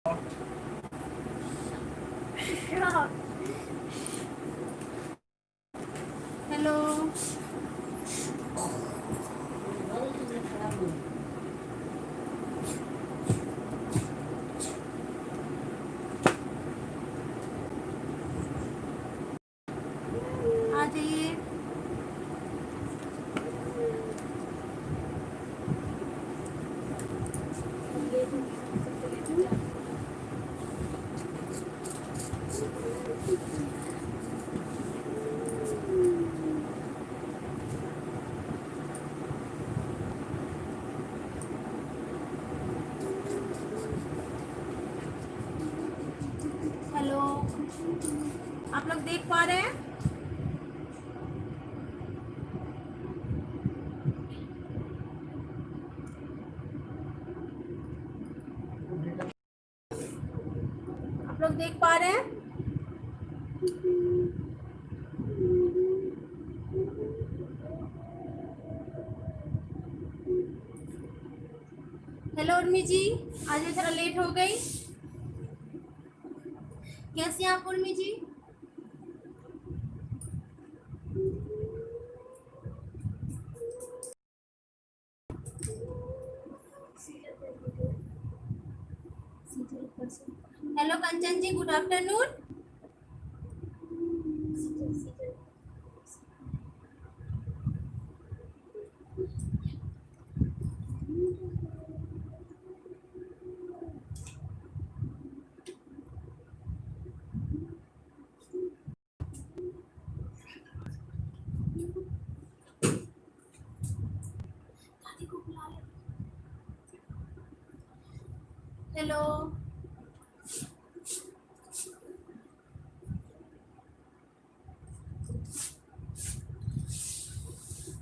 Hello. आ जाइए। Hello, आप लोग देख पा रहे हैं? आप लोग देख पा रहे हैं? हेलो उर्मी जी, आज मैं थोड़ा लेट हो गई। कैसी हैं आप उर्मी जी? हेलो कंचन जी, गुड आफ्टरनून। हेलो,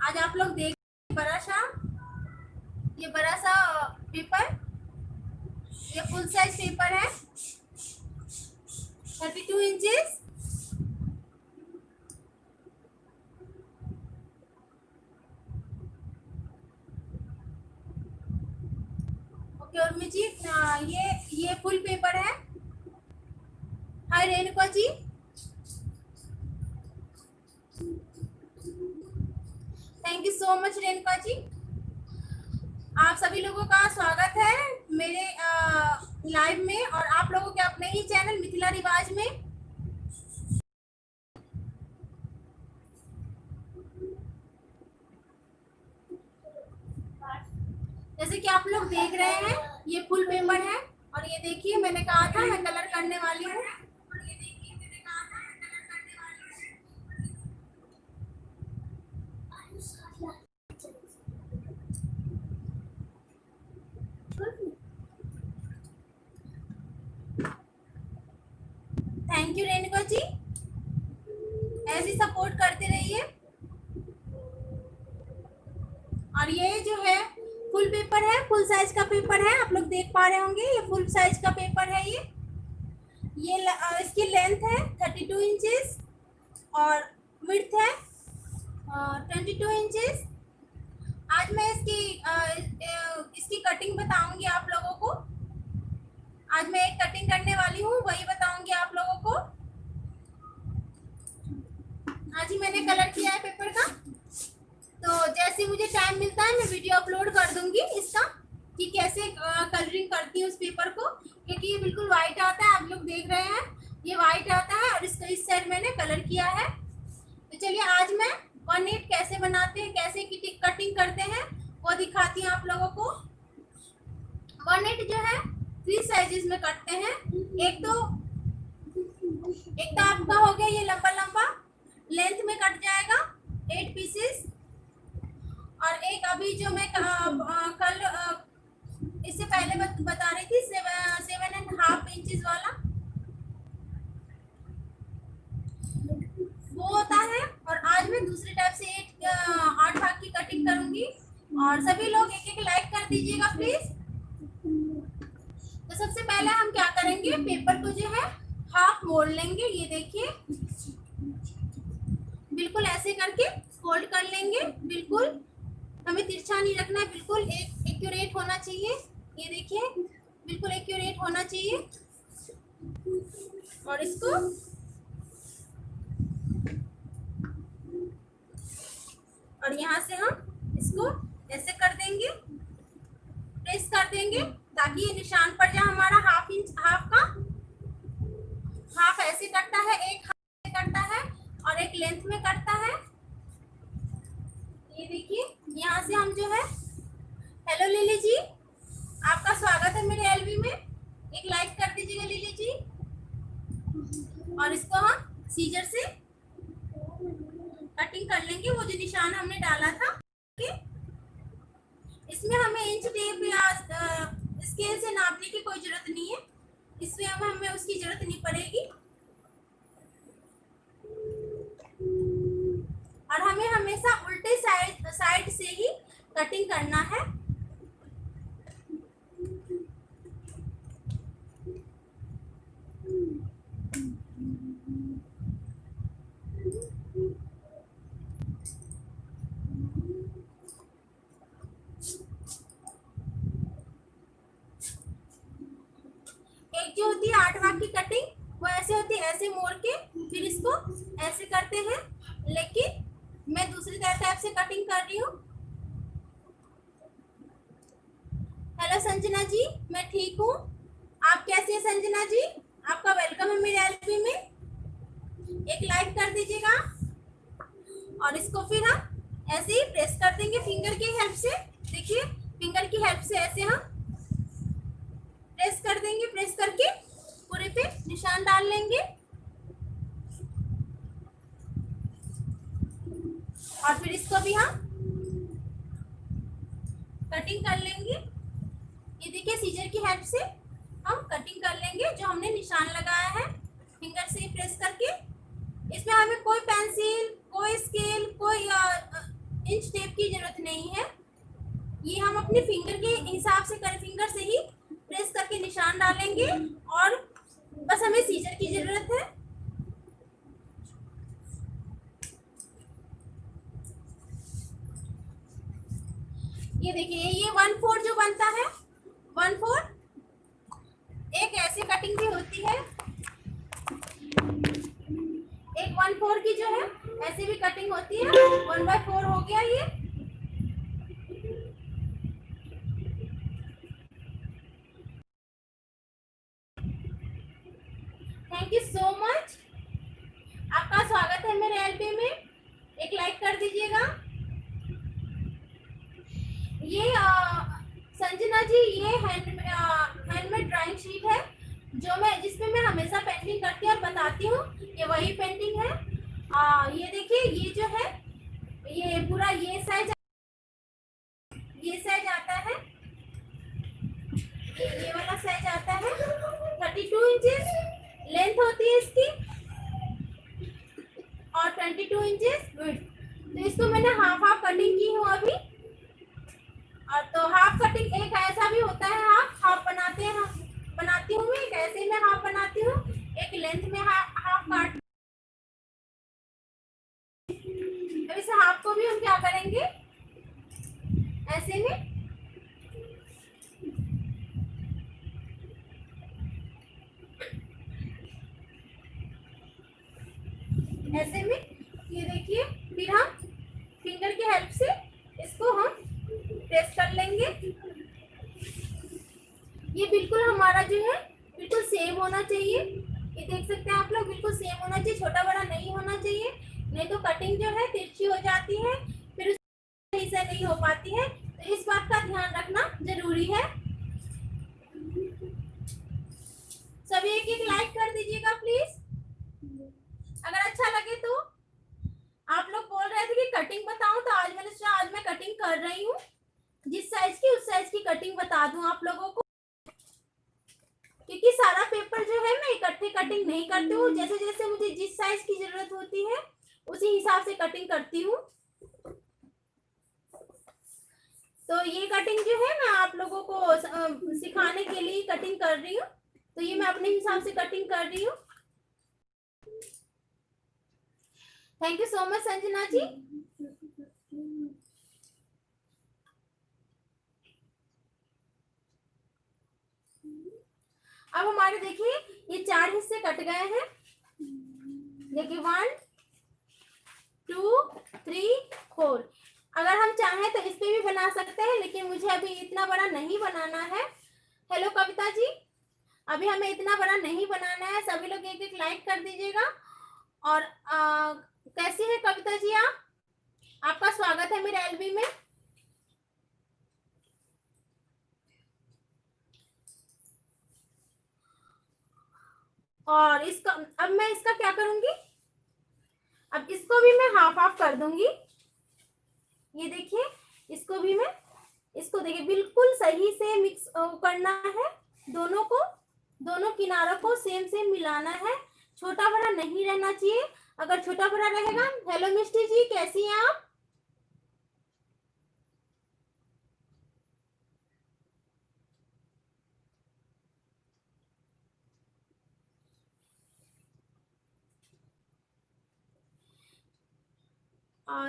आज आप लोग देख ये बड़ा सा पेपर, ये फुल साइज पेपर है, 32 इंचेस। ओके उर्मी जी, ये फुल पेपर है। Hi Renuka ji, thank you so much Renuka ji. आप सभी लोगों का स्वागत है मेरे लाइव में और आप लोगों के अपने ही चैनल मिथिला रिवाज में। जैसे कि आप लोग देख रहे हैं, ये फुल पेपर है और ये देखिए मैंने कहा था मैं कलर करने वाली हूँ। थैंक यू रेणुका जी, ऐसे सपोर्ट करते रहिए। और ये जो है फुल पेपर है, फुल साइज का पेपर है, आप लोग देख पा रहे होंगे ये फुल साइज का पेपर है। इसकी लेंथ है 32 इंचेस और विड्थ है 22 इंचेस। आज मैं इसकी कटिंग बताऊंगी आप लोगों को। आज मैं एक कटिंग करने वाली हूँ, वही बताऊंगी आप लोगों को। आज ही मैंने कलर किया है पेपर का, तो जैसे मुझे टाइम मिलता है मैं वीडियो अपलोड कर दूंगी इसका कि कैसे कलरिंग करती हूँ उस पेपर को, क्योंकि ये बिल्कुल व्हाइट आता है। आप लोग देख रहे हैं ये व्हाइट आता है और इसका इस साइड मैंने कलर किया है। तो चलिए आज मैं 1/8 कैसे बनाते हैं, कैसे कटिंग करते हैं वो दिखाती हूँ आप लोगों को। 1/8 जो है 3 साइजेस में कटते हैं। एक तो आपका हो गया ये लंबा लंबा लेंथ में कट जाएगा 8 पीसेस, और एक अभी जो मैं कल इससे पहले बता रही थी 7.5 इंचेस वाला वो होता है। और आज मैं दूसरे टाइप से 8 भाग की कटिंग करूंगी। और सभी लोग एक एक लाइक कर दीजिएगा प्लीज। तो सबसे पहले हम क्या करेंगे, पेपर को जो है हाफ मोड़ लेंगे। ये देखिए बिल्कुल ऐसे करके फोल्ड कर लेंगे। बिल्कुल हमें तिरछा नहीं रखना है, बिल्कुल एक एक्यूरेट होना चाहिए। ये देखिए बिल्कुल एक्यूरेट होना चाहिए। और इसको और यहाँ से हम इसको ऐसे कर देंगे, प्रेस कर देंगे ताकि ये निशान पड़ जाए हमारा हाफ इंच, हाफ का हाफ ऐसे कटता है, एक हाफ कटता है और एक लेंथ में कटता है। ये देखिए यहाँ से हम जो है, हेलो लिली जी, आपका स्वागत है मेरे एलबी में, एक लाइक कर दीजिएगा लिली जी। और इसको हम सीजर से कटिंग कर लेंगे, वो जो निशान हमने डाला था। इसमें हमें इंच टेप या स्केल से नापने की कोई जरूरत नहीं है, इसमें हमें उसकी जरूरत नहीं पड़ेगी। और हमें हमेशा उल्टे साइड से ही कटिंग करना है। एक जो होती है 8 भाग की कटिंग, वो ऐसे होती है, ऐसे मोड़ के फिर इसको ऐसे करते हैं, लेकिन मैं दूसरी टाइप से कटिंग कर रही हूँ। हेलो संजना जी, मैं ठीक हूँ, आप कैसे हैं संजना जी? आपका वेलकम है मेरे एलबी में, एक लाइक कर दीजिएगा। और इसको फिर हम ऐसे ही प्रेस कर देंगे फिंगर की हेल्प से। देखिए फिंगर की हेल्प से ऐसे हम प्रेस कर देंगे, प्रेस करके पूरे पे निशान डाल लेंगे। और फिर इसको भी हम कटिंग कर लेंगे। ये देखिए सीजर की हेल्प से हम कटिंग कर लेंगे जो हमने निशान लगाया है, फिंगर से प्रेस करके। इसमें हमें कोई पेंसिल, कोई स्केल, कोई इंच टेप की जरूरत नहीं है, ये हम अपने फिंगर के हिसाब से फिंगर से ही प्रेस करके निशान डालेंगे और बस हमें सीजर की जरूरत है। ये देखिए ये 1/4 जो बनता है, 1/4 एक ऐसे कटिंग भी होती है, एक 1/4 की जो है ऐसे भी कटिंग होती है। 1/4 हो गया ये। थैंक यू सो मच, आपका स्वागत है मेरे एलबी में, एक लाइक कर दीजिएगा। ये संजना जी ये हैंडमेड ड्राइंग शीट है जिसमें मैं हमेशा पेंटिंग करती हूँ और बताती हूँ, ये वही पेंटिंग है। ये देखिए ये जो है ये पूरा ये साइज आता है, ये वाला साइज आता है। 32 इंचेस लेंथ होती है इसकी और 22 इंचेस विड्थ। तो इसको मैंने हाफ हाफ कटिंग की हूँ अभी। और तो हाफ कटिंग एक ऐसा भी होता है, हाफ बनाती हूँ मैं, एक ऐसे में हाफ बनाती हूँ, एक लेंथ में हाफ काट। अब इस हाफ को भी हम क्या करेंगे, ऐसे में ऐसे में, ये देखिए फिर हम फिंगर की हेल्प से इसको हम प्रेस कर लेंगे। ये बिल्कुल हमारा जो है बिल्कुल सेम होना चाहिए, ये देख सकते हैं आप लोग, बिल्कुल सेम होना चाहिए, छोटा बड़ा नहीं होना चाहिए, नहीं तो कटिंग जो है तिरछी हो जाती है, फिर सही से नहीं हो पाती है। तो इस बात का ध्यान रखना जरूरी है। सभी एक एक लाइक कर दीजिएगा प्लीज, अगर अच्छा लगे तो। आप लोग बोल रहे थे कि कटिंग बताऊं, तो आज मैं कटिंग कर रही हूँ, जिस साइज की उस साइज की कटिंग बता दूं आप लोगों को, क्योंकि सारा पेपर जो है मैं इकट्ठे कटिंग नहीं करती हूँ, जैसे जैसे मुझे जिस साइज की जरूरत होती है उसी हिसाब से कटिंग करती हूँ। तो ये कटिंग जो है मैं आप लोगों को सिखाने के लिए कटिंग कर रही हूँ, तो ये मैं अपने हिसाब से कटिंग कर रही हूँ। Thank you so much Sanjana ji. अब हमारे देखिए ये 4 हिस्से कट गए हैं। देखिए 1 2 3 4। अगर हम चाहें तो इस पे भी बना सकते हैं, लेकिन मुझे अभी इतना बड़ा नहीं बनाना है। हेलो कविता जी, अभी हमें इतना बड़ा नहीं बनाना है। सभी लोग एक एक लाइक कर दीजिएगा। और कैसी है कविता जी आप? आपका स्वागत है मेरे एलबी में। और इसका अब मैं इसका क्या करूंगी, अब इसको भी मैं हाफ हाफ कर दूंगी। ये देखिए इसको भी मैं, इसको देखिए बिल्कुल सही से मिक्स करना है। दोनों को, दोनों किनारों को सेम सेम मिलाना है। छोटा बड़ा नहीं रहना चाहिए। अगर छोटा बड़ा रहेगा, हेलो मिष्टी जी कैसी हैं आप?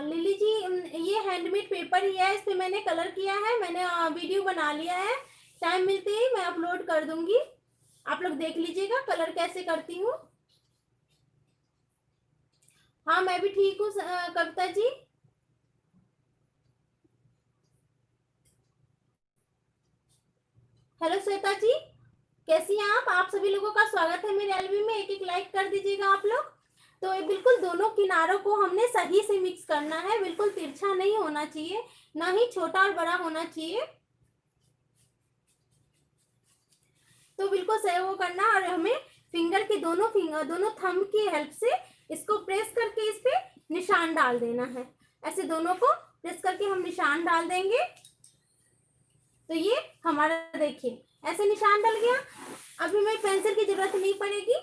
लिली जी, ये हैंडमेड पेपर ही है, इस पे मैंने कलर किया है। मैंने वीडियो बना लिया है, टाइम मिलते ही मैं अपलोड कर दूंगी। आप लोग देख लीजिएगा कलर कैसे करती हूँ। हाँ मैं भी ठीक हूँ कविता जी। हेलो श्वेता जी कैसी हैं आप सभी लोगों का स्वागत है मेरे एलबी में। एक एक लाइक कर दीजिएगा आप लोग। तो ये बिल्कुल दोनों किनारों को हमने सही से मिक्स करना है। बिल्कुल तिरछा नहीं होना चाहिए, ना ही छोटा और बड़ा होना चाहिए। तो बिल्कुल सही वो करना। और हमें फिंगर के दोनों थंब की हेल्प से इसको प्रेस करके इस पे निशान डाल देना है। ऐसे दोनों को प्रेस करके हम निशान डाल देंगे। तो ये हमारा देखिए ऐसे निशान डल गया। अभी हमें पेंसिल की जरूरत नहीं पड़ेगी।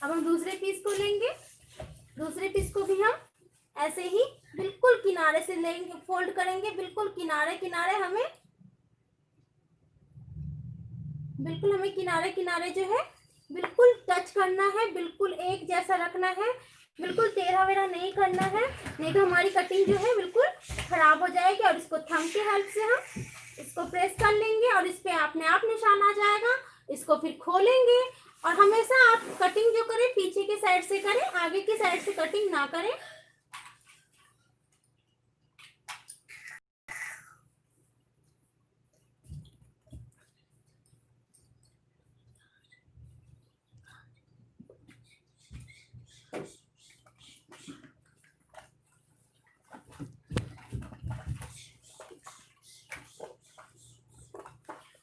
अब हम दूसरे पीस को लेंगे। दूसरे पीस को भी हम ऐसे ही बिल्कुल किनारे से लेंगे, फोल्ड करेंगे। बिल्कुल किनारे किनारे हमें किनारे किनारे जो है बिल्कुल टच करना है। बिल्कुल एक जैसा रखना है। बिल्कुल टेढ़ा वेढ़ा नहीं करना है, नहीं तो हमारी कटिंग जो है बिल्कुल खराब हो जाएगी। और इसको थंब की हेल्प से हम इसको प्रेस कर लेंगे और इस पे अपने आप निशान आ जाएगा। इसको फिर खोलेंगे। और हमेशा आप कटिंग जो करें पीछे की साइड से करें, आगे की साइड से कटिंग ना करें।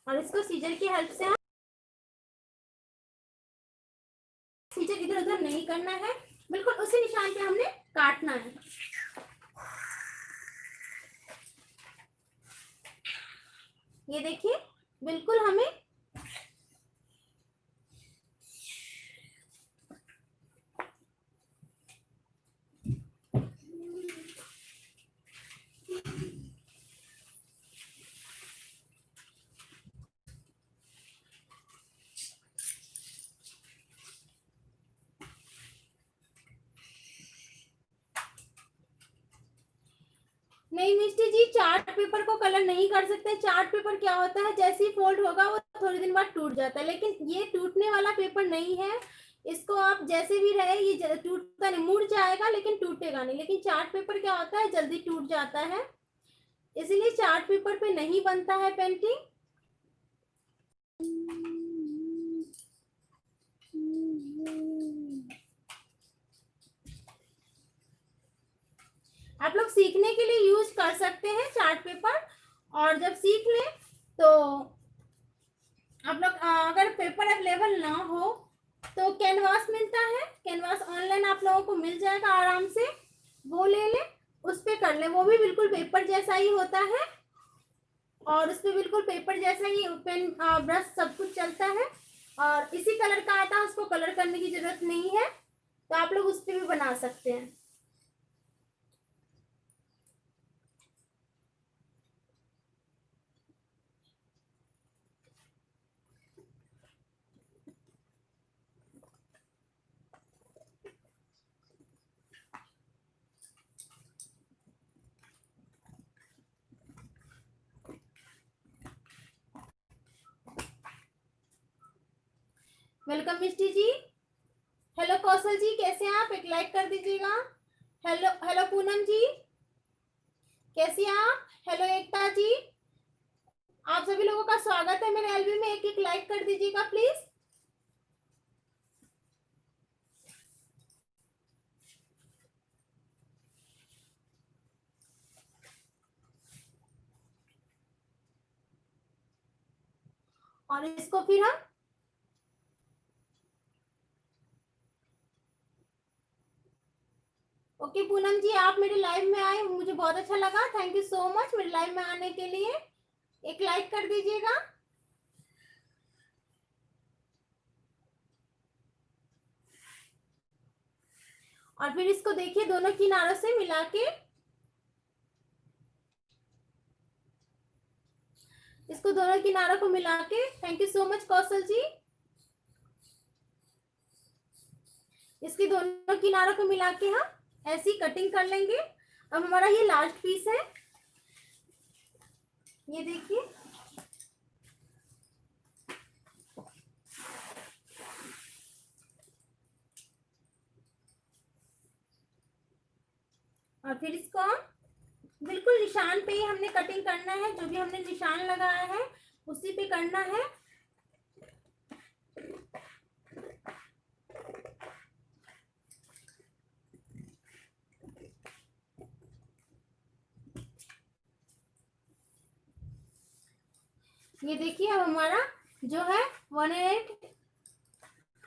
और इसको सीजर की हेल्प से हम सीजर इधर उधर नहीं करना है, बिल्कुल उसी निशान पे हमने काटना है। ये देखिए बिल्कुल हमें नहीं मिस्टी जी, चार्ट पेपर को कलर नहीं कर सकते। चार्ट पेपर क्या होता है, जैसे ही फोल्ड होगा वो थोड़ी दिन बाद टूट जाता है, लेकिन ये टूटने वाला पेपर नहीं है। इसको आप जैसे भी रहे ये टूटता नहीं, मुड़ जाएगा लेकिन टूटेगा नहीं। लेकिन चार्ट पेपर क्या होता है, जल्दी टूट जाता है, इसीलिए चार्ट पेपर पे नहीं बनता है पेंटिंग। आप लोग सीखने के लिए यूज कर सकते हैं चार्ट पेपर। और जब सीख लें तो आप लोग अगर पेपर अवेलेबल ना हो तो कैनवास मिलता है, कैनवास ऑनलाइन आप लोगों को मिल जाएगा आराम से, वो ले लें, उस पे कर लें। वो भी बिल्कुल पेपर जैसा ही होता है और उस पे बिल्कुल पेपर जैसा ही पेन ब्रश सब कुछ चलता है। और इसी कलर का आता है, उसको कलर करने की जरूरत नहीं है, तो आप लोग उस पर भी बना सकते हैं। वेलकम मिष्टी जी। हेलो कौशल जी, कैसे हैं आप? एक लाइक कर दीजिएगा। हेलो हेलो पूनम जी, कैसी हैं आप? हेलो एकता जी, आप सभी लोगों का स्वागत है मेरे एलबी में। एक एक लाइक कर दीजिएगा प्लीज। और इसको फिर हम ओके पूनम जी, आप मेरे लाइव में आए, मुझे बहुत अच्छा लगा। थैंक यू सो मच मेरे लाइव में आने के लिए। एक लाइक कर दीजिएगा। और फिर इसको देखिए दोनों किनारों से मिला के, इसको दोनों किनारों को मिला के, थैंक यू सो मच कौशल जी। इसकी दोनों किनारों को मिला के हम ऐसी कटिंग कर लेंगे। अब हमारा ये लास्ट पीस है, ये देखिए। और फिर इसको हम बिल्कुल निशान पे ही हमने कटिंग करना है, जो भी हमने निशान लगाया है उसी पे करना है। ये देखिए अब हमारा जो है 1/8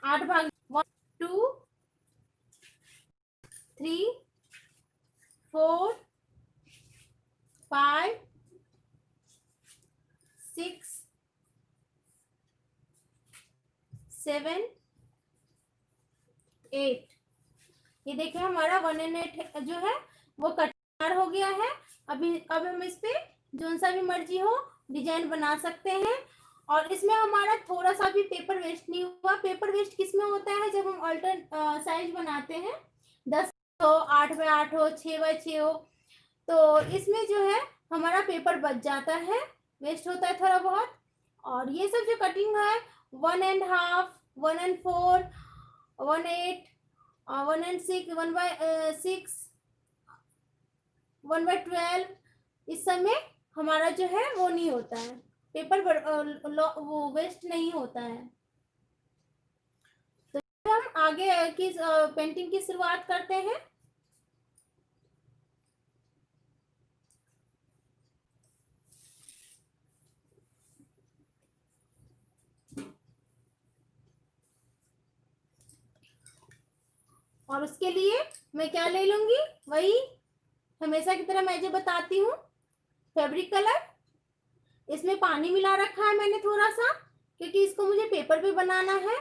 8 भाग 1 2 3 4 5 6 7 8। ये देखिए हमारा 1/8 जो है वो कटार हो गया है। अब हम इस पे जो सा भी मर्जी हो डिजाइन बना सकते हैं। और इसमें हमारा थोड़ा सा भी पेपर वेस्ट नहीं हुआ। पेपर वेस्ट किस में होता है? जब हम अल्टर साइज बनाते हैं, 10 हो, 8x8 हो, 6x6 हो, तो इसमें जो है हमारा पेपर बच जाता है, वेस्ट होता है थोड़ा बहुत। और ये सब जो कटिंग है 1.5 1/4 1/8 1/6 1/6 1/12, इस समय हमारा जो है वो नहीं होता है, पेपर वो वेस्ट नहीं होता है। तो हम आगे की पेंटिंग की शुरुआत करते हैं। और उसके लिए मैं क्या ले लूंगी? वही हमेशा की तरह मैं जो बताती हूँ, फैब्रिक कलर। इसमें पानी मिला रखा है मैंने थोड़ा सा, क्योंकि इसको मुझे पेपर पे बनाना है।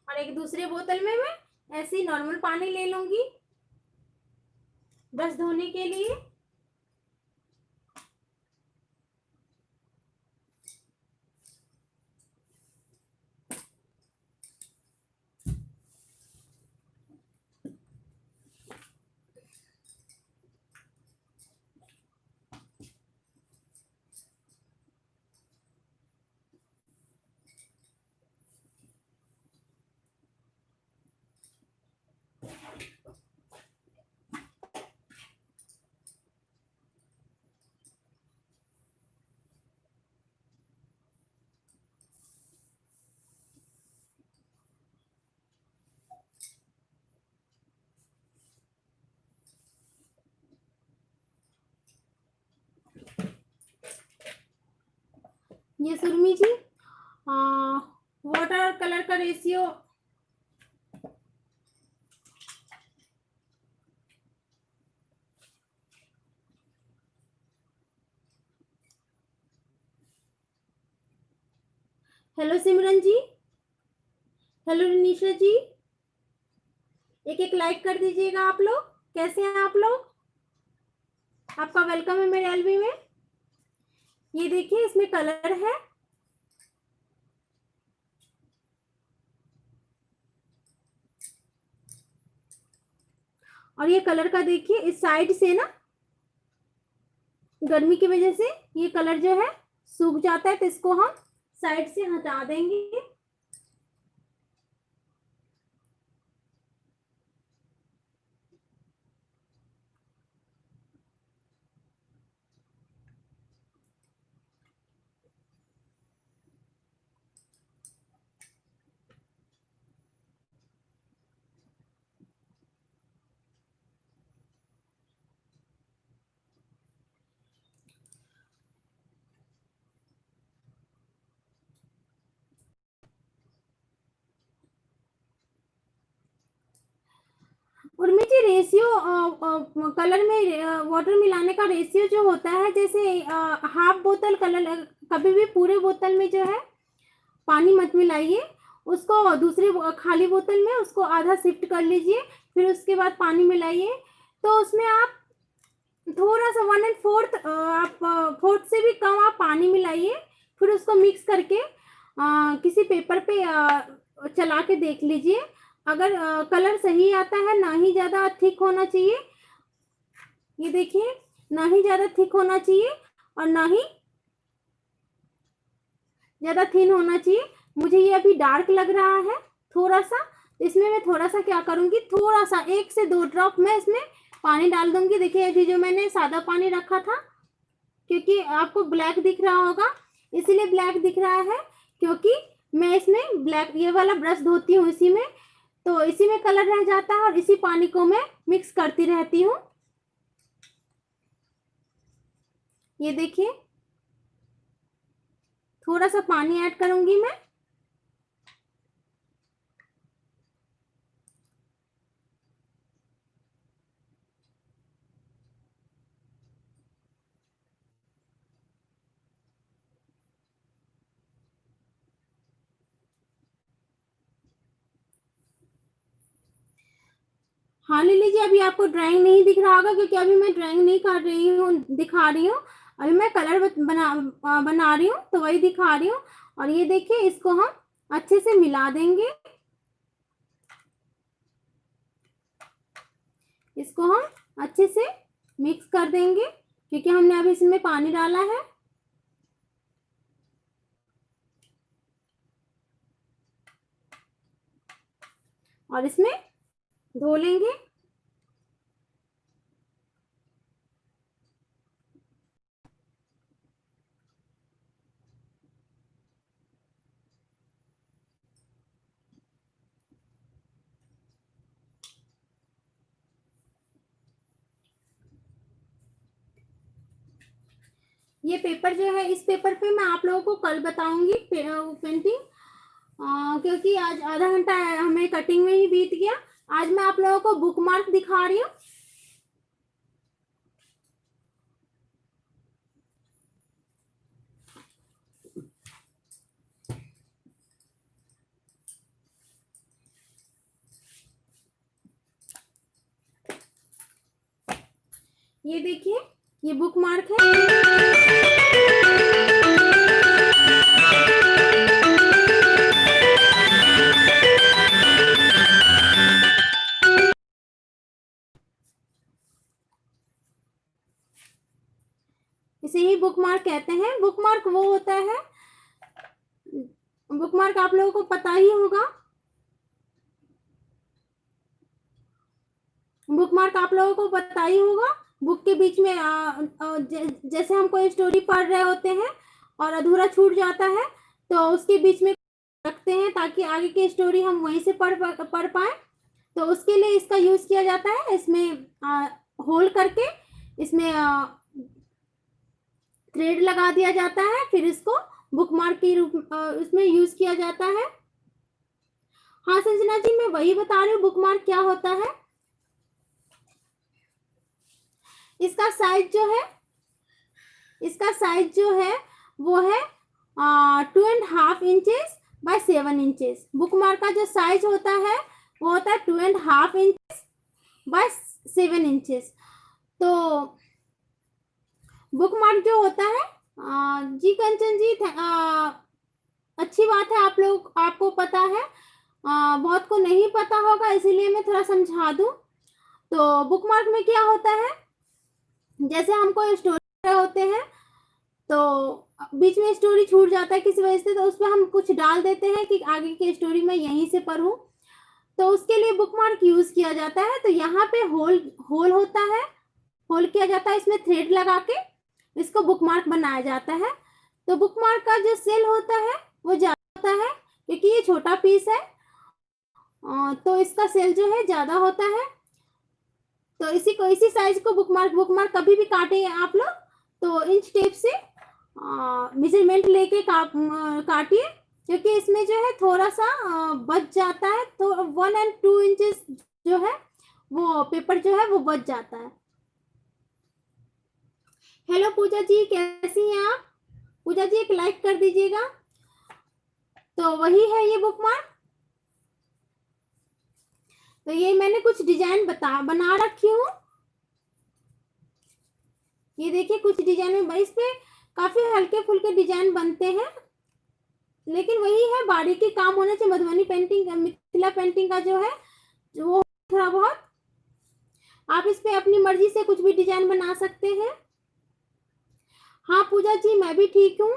और एक दूसरे बोतल में मैं ऐसे ही नॉर्मल पानी ले लूंगी ब्रश धोने के लिए। ये सुरमी जी वाटर कलर का रेशियो हेलो सिमरन जी, हेलो निशा जी, एक एक लाइक कर दीजिएगा। आप लोग कैसे हैं? आप लोग, आपका वेलकम है मेरे एलबी में। ये देखिए इसमें कलर है और ये कलर का देखिए इस साइड से ना गर्मी की वजह से ये कलर जो है सूख जाता है, तो इसको हम साइड से हटा देंगे। उर्मी जी रेशियो कलर में वाटर मिलाने का रेशियो जो होता है, जैसे हाफ बोतल कलर, कभी भी पूरे बोतल में जो है पानी मत मिलाइए, उसको दूसरी खाली बोतल में उसको आधा शिफ्ट कर लीजिए, फिर उसके बाद पानी मिलाइए। तो उसमें आप थोड़ा सा 1/4 आप फोर्थ से भी कम आप पानी मिलाइए, फिर उसको मिक्स करके किसी पेपर पे चला के देख लीजिए। अगर कलर सही आता है, ना ही ज़्यादा थिक होना चाहिए, ये देखिए, ना ही ज़्यादा थिक होना चाहिए और ना ही ज़्यादा थिन होना चाहिए। मुझे ये अभी डार्क लग रहा है थोड़ा सा, इसमें मैं थोड़ा सा क्या करूँगी, थोड़ा सा 1 से 2 ड्रॉप मैं इसमें पानी डाल दूंगी। देखिए अभी जो मैंने सादा पानी रखा था, क्योंकि आपको ब्लैक दिख रहा होगा, इसीलिए ब्लैक दिख रहा है क्योंकि मैं इसमें ब्लैक ये वाला ब्रश धोती हूँ इसी में, तो इसी में कलर रह जाता है और इसी पानी को मैं मिक्स करती रहती हूँ। ये देखिए थोड़ा सा पानी ऐड करूंगी मैं। हाँ ले लीजिए, अभी आपको ड्राइंग नहीं दिख रहा होगा क्योंकि अभी मैं ड्राइंग नहीं कर रही हूँ, दिखा रही हूँ। अभी मैं कलर बना रही हूँ तो वही दिखा रही हूँ। और ये देखिए इसको हम अच्छे से मिला देंगे, इसको हम अच्छे से मिक्स कर देंगे क्योंकि हमने अभी इसमें पानी डाला है। और इसमें धो लेंगे। ये पेपर जो है, इस पेपर पे मैं आप लोगों को कल बताऊंगी पेंटिंग, क्योंकि आज आधा घंटा हमें कटिंग में ही बीत गया। आज मैं आप लोगों को बुक मार्क दिखा रही हूँ। ये देखिए ये बुक मार्क है। इसे ही बुक मार्क कहते हैं। बुक मार्क वो होता है, बुक मार्क आप लोगों को पता ही होगा, बुक मार्क आप लोगों को पता ही होगा। बुक के बीच में जैसे हम कोई स्टोरी पढ़ रहे होते हैं और अधूरा छूट जाता है तो उसके बीच में रखते हैं ताकि आगे की स्टोरी हम वहीं से पढ़ पाए। तो उसके लिए इसका यूज किया जाता है। इसमें होल करके इसमें थ्रेड लगा दिया जाता है, फिर इसको बुकमार्क के रूप उसमें यूज किया जाता है। हाँ संजना जी, मैं वही बता रही हूँ बुकमार्क क्या होता है। इसका साइज जो है वो है 2.5 इंचेस बाय 7 इंचेस। बुकमार्क का जो साइज होता है वो होता है 2.5 इंचेस बाय 7 इंचेस। तो बुकमार्क जो होता है जी कंचन जी, अच्छी बात है, आपको पता है। बहुत को नहीं पता होगा, इसीलिए मैं थोड़ा समझा दूं। तो बुकमार्क में क्या होता है, जैसे हम कोई स्टोरी होते हैं तो बीच में स्टोरी छूट जाता है किसी वजह से, तो उसमें हम कुछ डाल देते हैं कि आगे की स्टोरी मैं यहीं से पढूं, तो उसके लिए बुकमार्क यूज किया जाता है। तो यहाँ पे होल होता है, होल किया जाता है, इसमें थ्रेड लगा के इसको बुकमार्क बनाया जाता है। तो बुकमार्क का जो सेल होता है वो ज्यादा होता है, क्योंकि ये छोटा पीस है तो इसका सेल जो है ज्यादा होता है। तो इसी साइज को बुकमार्क कभी भी काटेंगे आप लोग तो इंच टेप से मेजरमेंट लेके काटिए, क्योंकि इसमें जो है थोड़ा सा बच जाता है, तो 1 और 2 इंचेस जो है वो पेपर जो है वो बच जाता है। हेलो पूजा जी, कैसी हैं आप? पूजा जी एक लाइक कर दीजिएगा। तो वही है ये बुकमार्क। तो ये मैंने कुछ डिजाइन बना रखी हूँ। ये देखिए कुछ डिजाइन में इस पे काफी हल्के फुल्के डिजाइन बनते हैं, लेकिन वही है बारीकी काम होना चाहिए। मधुबनी पेंटिंग, मिथिला पेंटिंग का जो है वो थोड़ा बहुत आप इस पे अपनी मर्जी से कुछ भी डिजाइन बना सकते हैं। हाँ पूजा जी, मैं भी ठीक हूँ।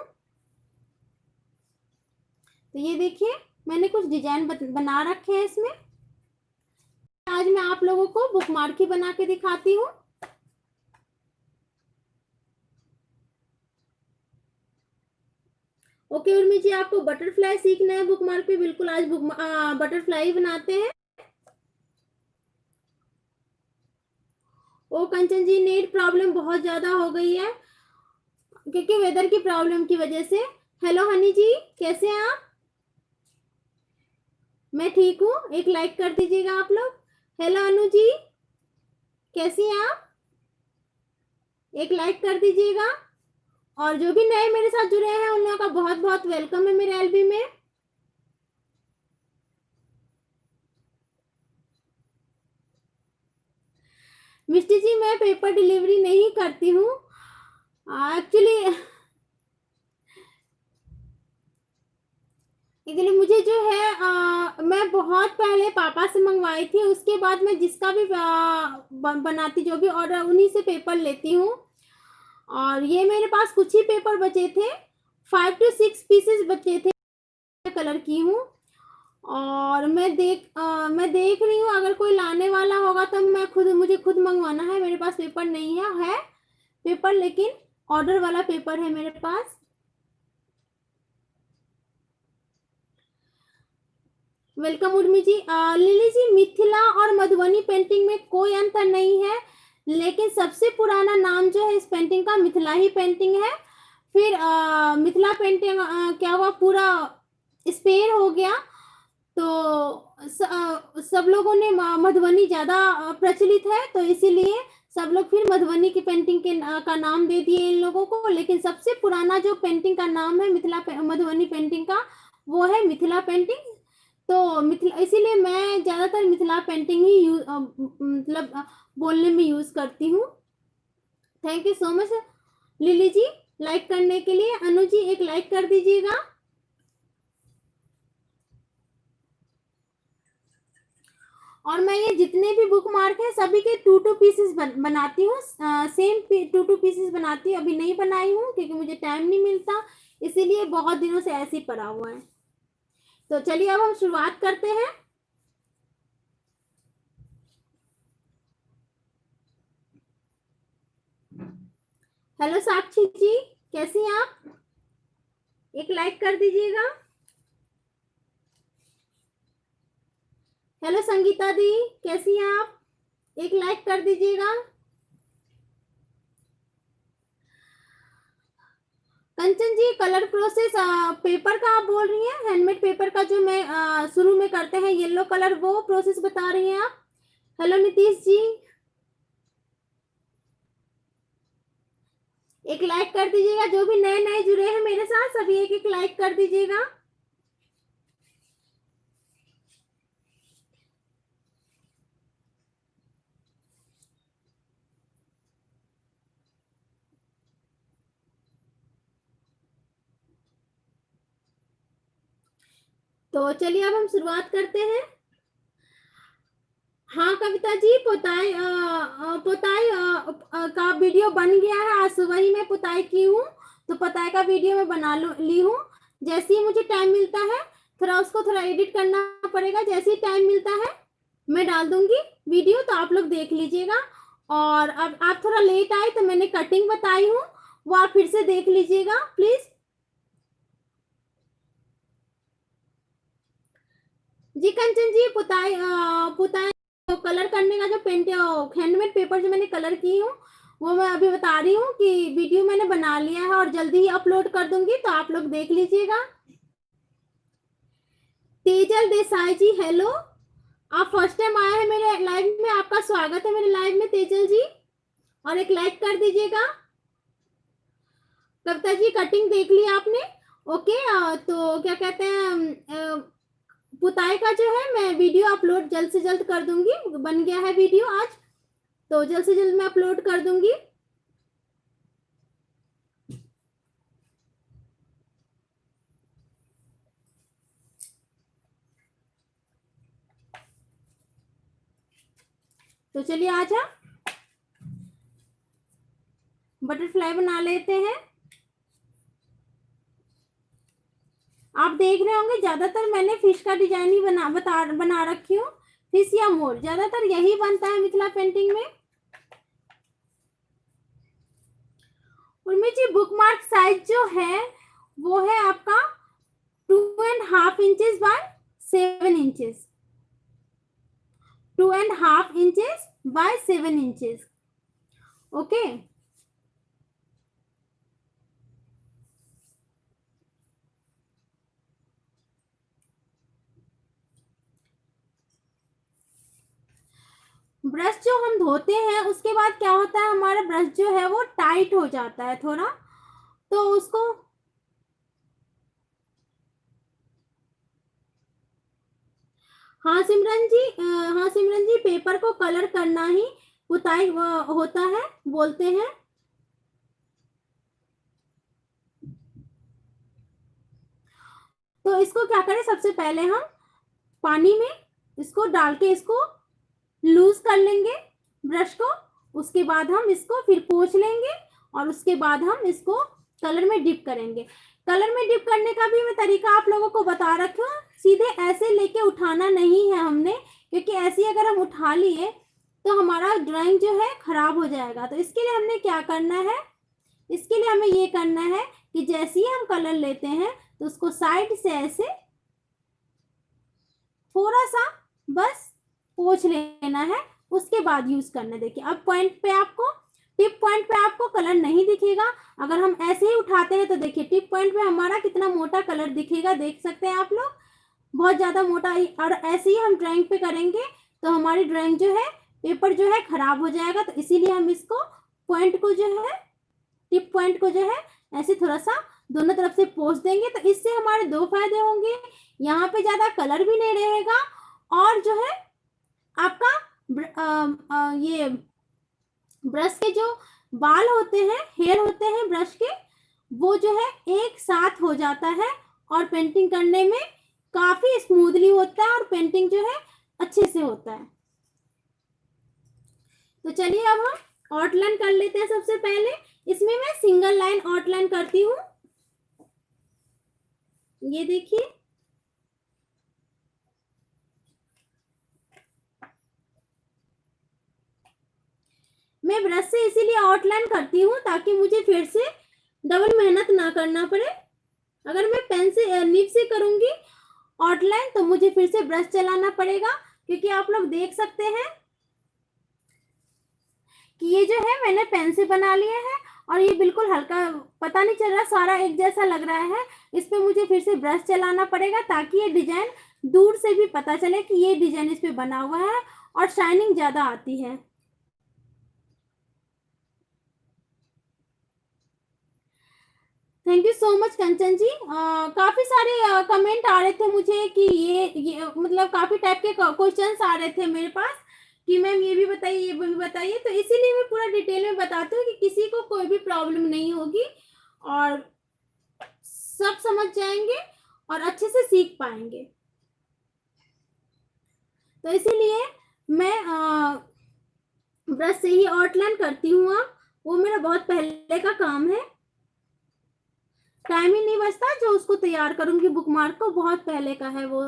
तो ये देखिए मैंने कुछ डिजाइन बना रखे हैं इसमें। आज मैं आप लोगों को बुकमार्क ही बना के दिखाती हूँ। ओके उर्मी जी, आपको बटरफ्लाई सीखना है बुकमार्क पे, बिल्कुल आज बटरफ्लाई बनाते हैं। ओ कंचन जी, नेट प्रॉब्लम बहुत ज्यादा हो गई है क्योंकि वेदर की प्रॉब्लम की वजह से। हेलो हनी जी, कैसे हैं आप? मैं ठीक हूँ, एक लाइक कर दीजिएगा आप लोग। हेलो अनु जी, कैसी हैं आप? एक लाइक कर दीजिएगा। और जो भी नए मेरे साथ जुड़े हैं उन लोगों का बहुत बहुत वेलकम है मेरे एलबी में। मिस्टी जी, मैं पेपर डिलीवरी नहीं करती हूँ एक्चुअली मुझे जो है मैं बहुत पहले पापा से मंगवाई थी, उसके बाद मैं जिसका भी बनाती जो भी ऑर्डर उन्हीं से पेपर लेती हूँ। और ये मेरे पास कुछ ही पेपर बचे थे, 5 to 6 पीसेस बचे थे, कलर की हूँ। और मैं देख रही हूँ अगर कोई लाने वाला होगा तो मुझे खुद मंगवाना है। मेरे पास पेपर नहीं है पेपर, लेकिन ऑर्डर वाला पेपर है मेरे पास। वेलकम उर्मी जी। लिली जी, मिथिला और मधुबनी पेंटिंग में कोई अंतर नहीं है, लेकिन सबसे पुराना नाम जो है इस पेंटिंग का मिथिला ही पेंटिंग है। फिर मिथिला पेंटिंग क्या हुआ, पूरा स्पेयर हो गया, तो सब लोगों ने मधुबनी ज्यादा प्रचलित है, तो इसीलिए सब लोग फिर मधुबनी की पेंटिंग का नाम दे दिए इन लोगों को। लेकिन सबसे पुराना जो पेंटिंग का नाम है मधुबनी पेंटिंग का, वो है मिथिला पेंटिंग। तो मिथिला, इसीलिए मैं ज्यादातर मिथिला पेंटिंग ही मतलब बोलने में यूज करती हूँ। Thank you so much Lily ji like करने के लिए। अनु जी एक लाइक कर दीजिएगा। और मैं ये जितने भी बुक मार्क है सभी के 2 पीसेस बनाती हूँ, सेम 2 पीसेस बनाती हूँ। अभी नहीं बनाई हूँ क्योंकि मुझे टाइम नहीं मिलता, इसीलिए बहुत दिनों से ऐसे ही पड़ा हुआ है। तो चलिए अब हम शुरुआत करते हैं। हेलो साक्षी जी, कैसी हैं आप? एक लाइक कर दीजिएगा। हेलो संगीता दी, कैसी हैं आप? एक लाइक कर दीजिएगा। कंचन जी, कलर प्रोसेस पेपर का आप बोल रही हैं? हैंडमेड पेपर का जो मैं शुरू में करते हैं येलो कलर, वो प्रोसेस बता रही हैं आप? हेलो नीतीश जी, एक लाइक कर दीजिएगा। जो भी नए नए जुड़े हैं मेरे साथ, सभी एक एक लाइक कर दीजिएगा। तो चलिए अब हम शुरुआत करते हैं। हाँ कविता जी, पुताई पुताई का वीडियो बन गया है। आज सुबह ही मैं पुताई की हूँ, तो पुताई का वीडियो मैं बना ली हूँ। जैसे ही मुझे टाइम मिलता है, थोड़ा उसको थोड़ा एडिट करना पड़ेगा। जैसे ही टाइम मिलता है मैं डाल दूंगी वीडियो, तो आप लोग देख लीजिएगा। और अब आप थोड़ा लेट आए तो मैंने कटिंग बताई हूँ, वो आप फिर से देख लीजिएगा प्लीज। जी कंचन जी, पुताई पुताई तो कलर करने का जो पेंट हैंडमेड पेपर जो मैंने कलर की हूँ, वो मैं अभी बता रही हूँ कि वीडियो मैंने बना लिया है और जल्दी ही अपलोड कर दूंगी, तो आप लोग देख लीजिएगा। तेजल देसाई जी, हेलो, आप फर्स्ट टाइम आए हैं मेरे लाइव में, आपका स्वागत है मेरे लाइव में तेजल जी, और एक लाइक कर दीजिएगा। कविता जी, कटिंग देख ली आपने? ओके, तो क्या कहते हैं, पुताई का जो है मैं वीडियो अपलोड जल्द से जल्द कर दूंगी। बन गया है वीडियो आज, तो जल्द से जल्द मैं अपलोड कर दूंगी। तो चलिए आज हम बटरफ्लाई बना लेते हैं। आप देख रहे होंगे ज्यादातर मैंने फिश का डिजाइन ही बना रखी हूँ। फिश या मोर, ज्यादातर यही बनता है मिथिला पेंटिंग में। उनमें जी बुक मार्क साइज जो है वो है आपका 2.5 inches bye 7 inches, 2.5 inches bye 7 inches. Okay, brush जो हम धोते हैं उसके बाद क्या होता है, हमारा ब्रश जो है वो टाइट हो जाता है थोड़ा, तो उसको हाँ सिमरन जी, पेपर को कलर करना ही पुताई होता है बोलते हैं। तो इसको क्या करें, सबसे पहले हम पानी में इसको डाल के इसको लूज कर लेंगे ब्रश को। उसके बाद हम इसको फिर पोंछ लेंगे और उसके बाद हम इसको कलर में डिप करेंगे। कलर में डिप करने का भी मैं तरीका आप लोगों को बता रखी हूँ। सीधे ऐसे लेके उठाना नहीं है हमने, क्योंकि ऐसे अगर हम उठा लिए तो हमारा ड्राइंग जो है खराब हो जाएगा। तो इसके लिए हमने क्या करना है, इसके लिए हमें ये करना है कि जैसे ही हम कलर लेते हैं तो उसको साइड से ऐसे थोड़ा सा बस पोंछ लेना है, उसके बाद यूज करना। देखिए अब पॉइंट पे आपको, टिप पॉइंट पे आपको कलर नहीं दिखेगा। अगर हम ऐसे ही उठाते हैं तो देखिए टिप पॉइंट पे हमारा कितना मोटा कलर दिखेगा, देख सकते हैं आप लोग, बहुत ज्यादा मोटा। और ऐसे ही हम ड्राइंग पे करेंगे तो हमारी ड्राइंग जो है, पेपर जो है खराब हो जाएगा। तो इसीलिए हम इसको पॉइंट को जो है, टिप पॉइंट को जो है ऐसे थोड़ा सा दोनों तरफ से पोंछ देंगे। तो इससे हमारे दो फायदे होंगे, यहाँ पे ज्यादा कलर भी नहीं रहेगा और जो है आपका ये ब्रश के जो बाल होते हैं, हेयर होते हैं ब्रश के, वो जो है एक साथ हो जाता है और पेंटिंग करने में काफी स्मूथली होता है और पेंटिंग जो है अच्छे से होता है। तो चलिए अब हम आउटलाइन कर लेते हैं। सबसे पहले इसमें मैं सिंगल लाइन आउटलाइन करती हूँ, ये देखिए। मैं ब्रश से इसीलिए आउटलाइन करती हूँ ताकि मुझे फिर से डबल मेहनत ना करना पड़े। अगर मैं पेन से निब से करूंगी आउटलाइन तो मुझे फिर से ब्रश चलाना पड़ेगा, क्योंकि आप लोग देख सकते हैं कि ये जो है मैंने पेन से बना लिया है और ये बिल्कुल हल्का, पता नहीं चल रहा, सारा एक जैसा लग रहा है। इस पे मुझे फिर से ब्रश चलाना पड़ेगा ताकि ये डिजाइन दूर से भी पता चले कि ये डिजाइन इस पे बना हुआ है, और शाइनिंग ज्यादा आती है। थैंक यू सो मच कंचन जी। काफी सारे कमेंट आ रहे थे मुझे कि ये मतलब काफी टाइप के क्वेश्चंस आ रहे थे मेरे पास कि मैम ये भी बताइए, ये भी बताइए, तो इसीलिए मैं पूरा डिटेल में बताती हूँ कि किसी को कोई भी प्रॉब्लम नहीं होगी और सब समझ जाएंगे और अच्छे से सीख पाएंगे। तो इसीलिए मैं ब्रश से ही आउटलाइन करती हूँ। अब वो मेरा बहुत पहले का काम है, टाइम ही नहीं बचता जो उसको तैयार करूंगी। बुकमार्क को बहुत पहले का है वो।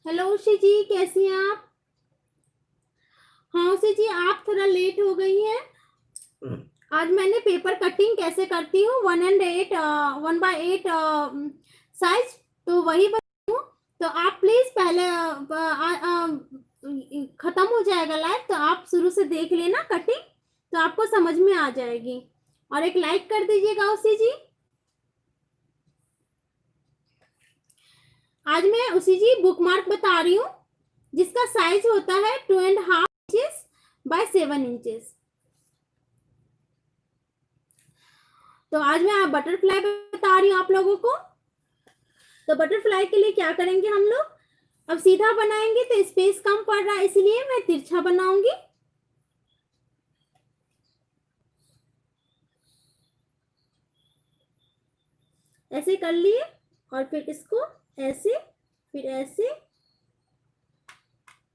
हेलो उषी जी, कैसी हैं आप? हाँ उषी जी, आप थोड़ा लेट हो गई हैं। आज मैंने पेपर कटिंग कैसे करती हूँ 1/8 साइज, तो वही बताती हूँ। तो आप प्लीज पहले खत्म हो जाएगा लाइव, तो आप शुरू से देख लेना कटिंग, तो आपको समझ में आ जाएगी। और एक लाइक कर दीजिएगा उषी जी। आज मैं उषी जी बुकमार्क बता रही हूँ जिसका साइज होता है 2.5 इंचेस बाय 7 इंचेस। तो आज मैं बटरफ्लाई बता रही हूँ आप लोगों को। तो बटरफ्लाई के लिए क्या करेंगे हम लोग, अब सीधा बनाएंगे तो स्पेस कम पड़ रहा है, इसलिए मैं तिरछा बनाऊंगी। ऐसे कर लिए और फिर इसको ऐसे, फिर ऐसे।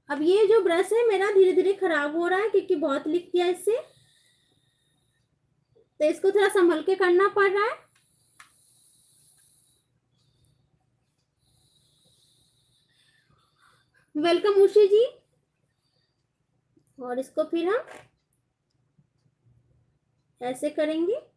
अब ये जो ब्रश है मेरा धीरे धीरे खराब हो रहा है क्योंकि बहुत लिख किया इससे, तो इसको थोड़ा संभल के करना पड़ रहा है। वेलकम उषी जी। और इसको फिर हम ऐसे करेंगे।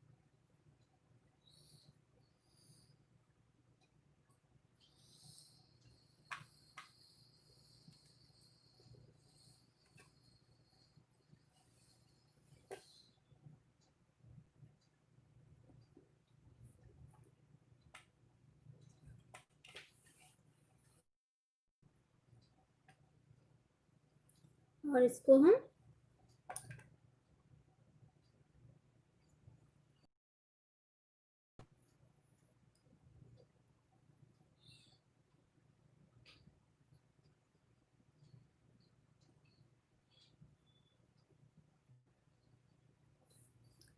और इसको हम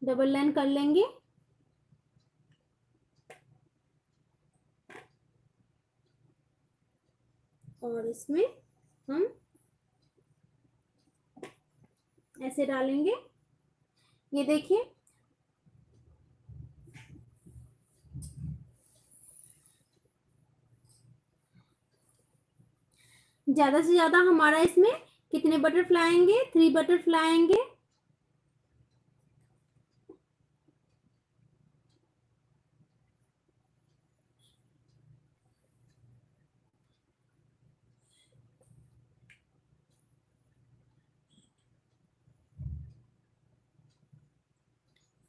डबल लाइन कर लेंगे। और इसमें हम ऐसे डालेंगे, ये देखिए। ज्यादा से ज्यादा हमारा इसमें कितने बटरफ्लाई आएंगे, 3 बटरफ्लाई आएंगे।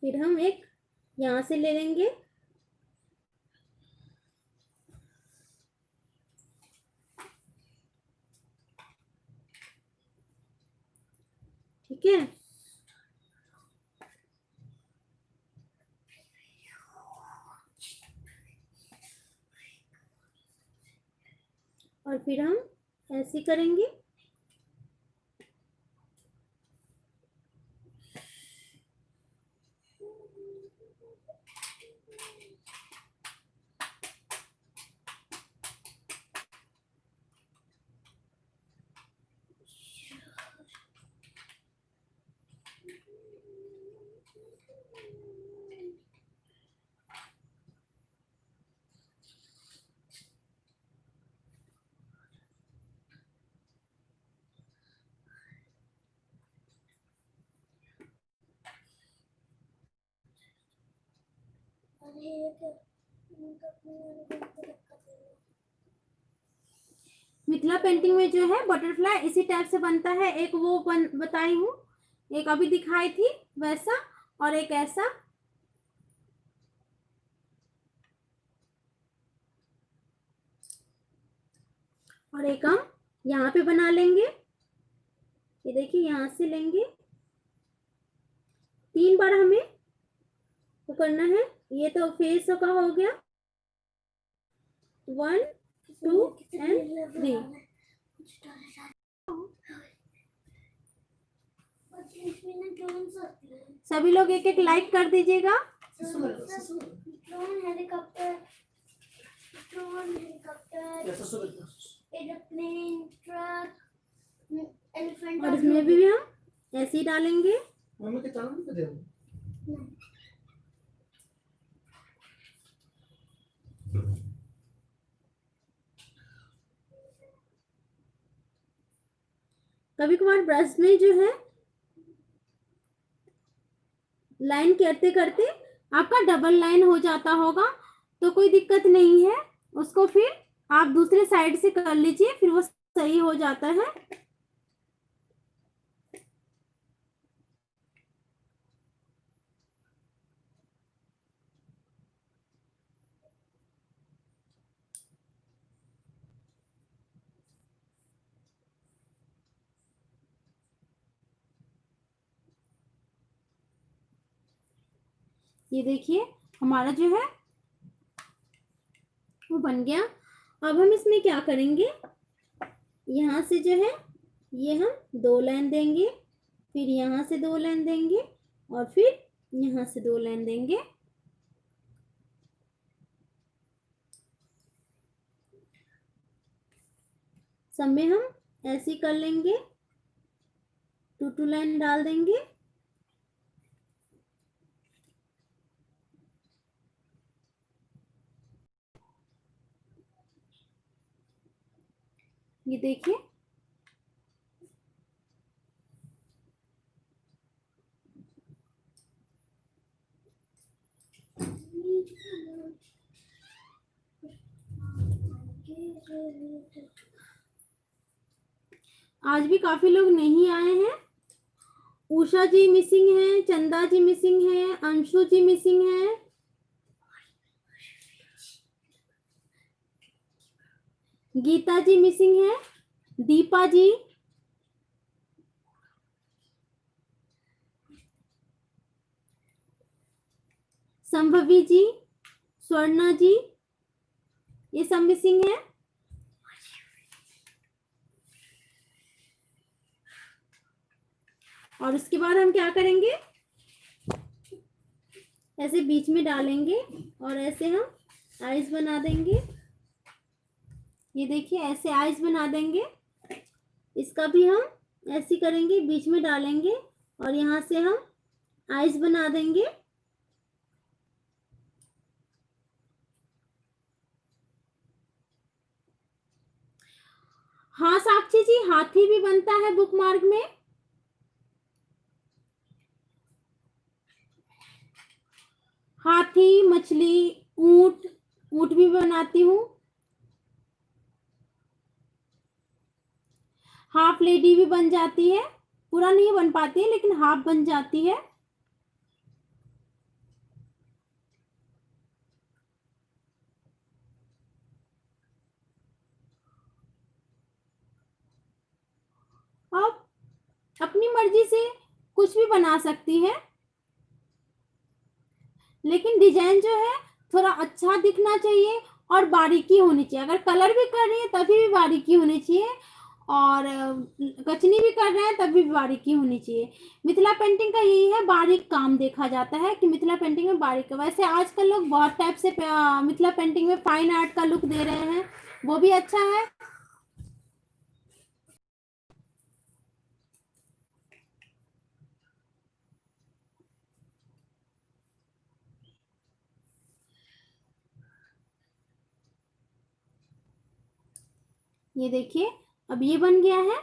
फिर हम एक यहां से ले लेंगे, ठीक है। और फिर हम ऐसे करेंगे। मिथिला पेंटिंग में जो है बटरफ्लाई इसी टाइप से बनता है। एक वो बताई हूँ, एक अभी दिखाई थी वैसा, और एक ऐसा। और एक हम यहाँ पे बना लेंगे। ये देखिए यहाँ से लेंगे, 3 बार हमें वो करना है। ये तो फेस का हो गया, 1 2 and 3। सभी लोग एक एक लाइक कर दीजिएगा। एरोप्लेन, ट्रक, एलिफेंट, और इसमें भी हम ऐसे ही डालेंगे। मम्मी के चावल भी दे दो। कभी कभार ब्रश में जो है लाइन करते करते आपका डबल लाइन हो जाता होगा, तो कोई दिक्कत नहीं है, उसको फिर आप दूसरे साइड से कर लीजिए, फिर वो सही हो जाता है। ये देखिए हमारा जो है वो बन गया। अब हम इसमें क्या करेंगे, यहाँ से जो है ये हम 2 लाइन देंगे, फिर यहाँ से 2 लाइन देंगे, और फिर यहाँ से 2 लाइन देंगे। सब में हम ऐसे ही कर लेंगे, 2 लाइन डाल देंगे। ये देखिए आज भी काफी लोग नहीं आए हैं। उषा जी मिसिंग है, चंदा जी मिसिंग है, अंशु जी मिसिंग है, गीता जी मिसिंग है, दीपा जी, संभवी जी, स्वर्णा जी, ये सब मिसिंग है। और उसके बाद हम क्या करेंगे, ऐसे बीच में डालेंगे और ऐसे हम आइज बना देंगे। ये देखिए ऐसे आइज बना देंगे। इसका भी हम ऐसे करेंगे, बीच में डालेंगे और यहाँ से हम आइज बना देंगे। हाँ साक्षी जी, हाथी भी बनता है बुक मार्क में। हाथी, मछली, ऊंट, ऊंट भी बनाती हूँ। हाफ लेडी भी बन जाती है, पूरा नहीं बन पाती है लेकिन हाफ बन जाती है। अब अपनी मर्जी से कुछ भी बना सकती है, लेकिन डिजाइन जो है थोड़ा अच्छा दिखना चाहिए और बारीकी होनी चाहिए। अगर कलर भी कर रही है तभी भी बारीकी होनी चाहिए, और कचनी भी कर रहे हैं तभी भी बारीकी होनी चाहिए। मिथिला पेंटिंग का यही है, बारीक काम देखा जाता है कि मिथिला पेंटिंग में बारीक। वैसे आजकल लोग बहुत टाइप से मिथिला पेंटिंग में फाइन आर्ट का लुक दे रहे हैं, वो भी अच्छा है। ये देखिए अब ये बन गया है।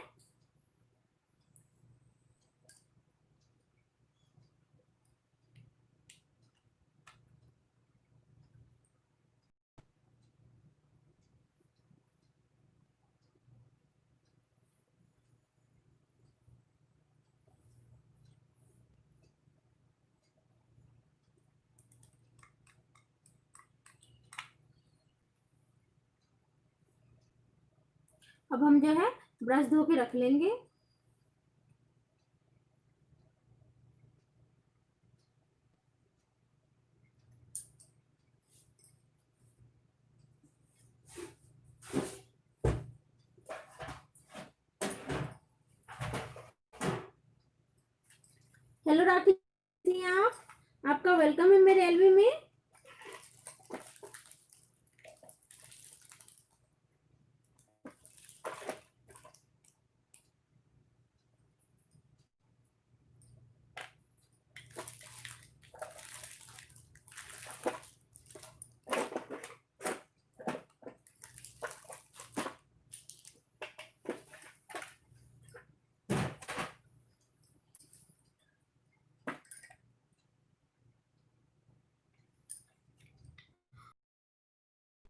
अब हम जो है ब्रश धो के रख लेंगे। हेलो राखी जी, आपका वेलकम है मेरे एलबी में।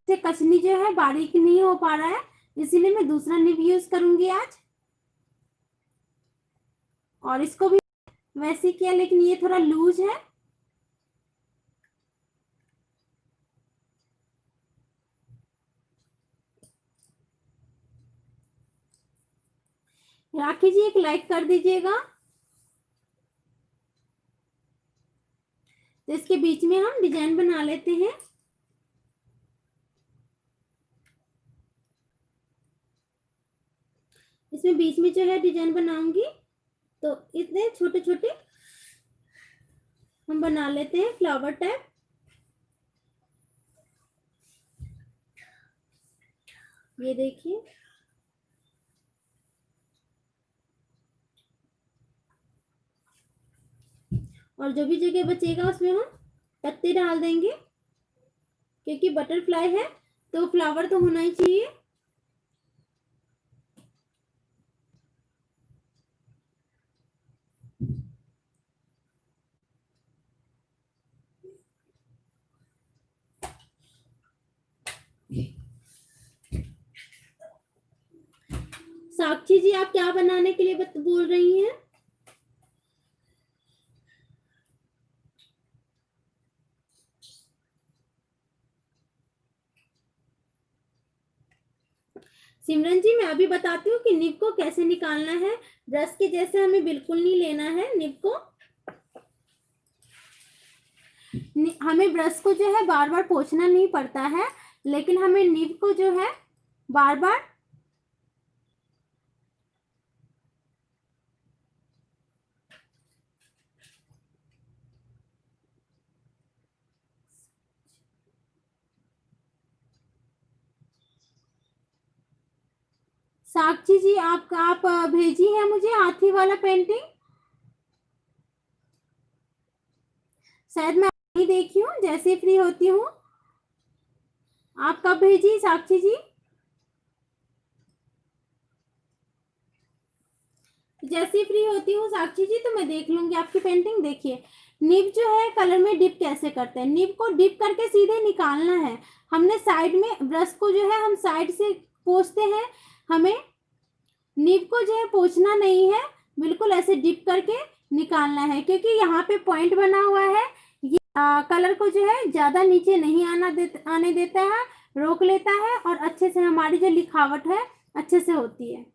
से कचनी जो है बारीक नहीं हो पा रहा है, इसीलिए मैं दूसरा निब यूज करूंगी आज। और इसको भी वैसे किया, लेकिन ये थोड़ा लूज है। राखी जी एक लाइक कर दीजिएगा। तो इसके बीच में हम डिजाइन बना लेते हैं। इसमें बीच में जो है डिजाइन बनाऊंगी, तो इतने छोटे छोटे हम बना लेते हैं फ्लावर टाइप। ये देखिए, और जो भी जगह बचेगा उसमें हम पत्ते डाल देंगे, क्योंकि बटरफ्लाई है तो फ्लावर तो होना ही चाहिए। साक्षी जी आप क्या बनाने के लिए बोल रही हैं? सिमरन जी मैं अभी बताती हूँ कि निब को कैसे निकालना है। ब्रश के जैसे हमें बिल्कुल नहीं लेना है निब को। हमें ब्रश को जो है बार बार पोंछना नहीं पड़ता है, लेकिन हमें निब को जो है बार बार साक्षी जी आप भेजी है मुझे हाथी वाला पेंटिंग, शायद मैं नहीं देखी हूँ। जैसे ही फ्री होती हूँ। आप कब भेजी साक्षी जी? जैसे ही फ्री होती हूँ साक्षी जी तो मैं देख लूंगी आपकी पेंटिंग। देखिए निब जो है कलर में डिप कैसे करते हैं। निब को डिप करके सीधे निकालना है। हमने साइड में ब्रश को जो है हम साइड से पोंछते हैं, हमें निब को जो है पोंछना नहीं है, बिल्कुल ऐसे डिप करके निकालना है, क्योंकि यहाँ पे पॉइंट बना हुआ है। ये कलर को जो है ज्यादा नीचे नहीं आने देता है, रोक लेता है, और अच्छे से हमारी जो लिखावट है अच्छे से होती है।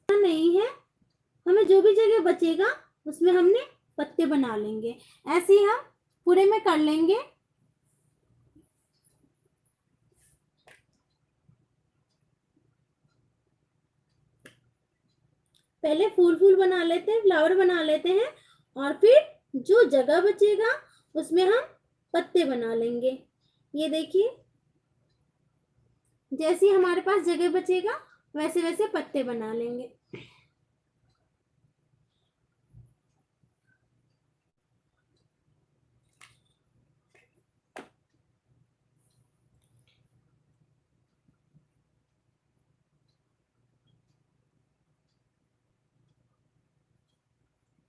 नहीं है, हमें जो भी जगह बचेगा उसमें हमने पत्ते बना लेंगे। ऐसे ही हम पूरे में कर लेंगे। पहले फूल फूल बना लेते हैं, फ्लावर बना लेते हैं, और फिर जो जगह बचेगा उसमें हम पत्ते बना लेंगे। ये देखिए, जैसे हमारे पास जगह बचेगा वैसे वैसे पत्ते बना लेंगे।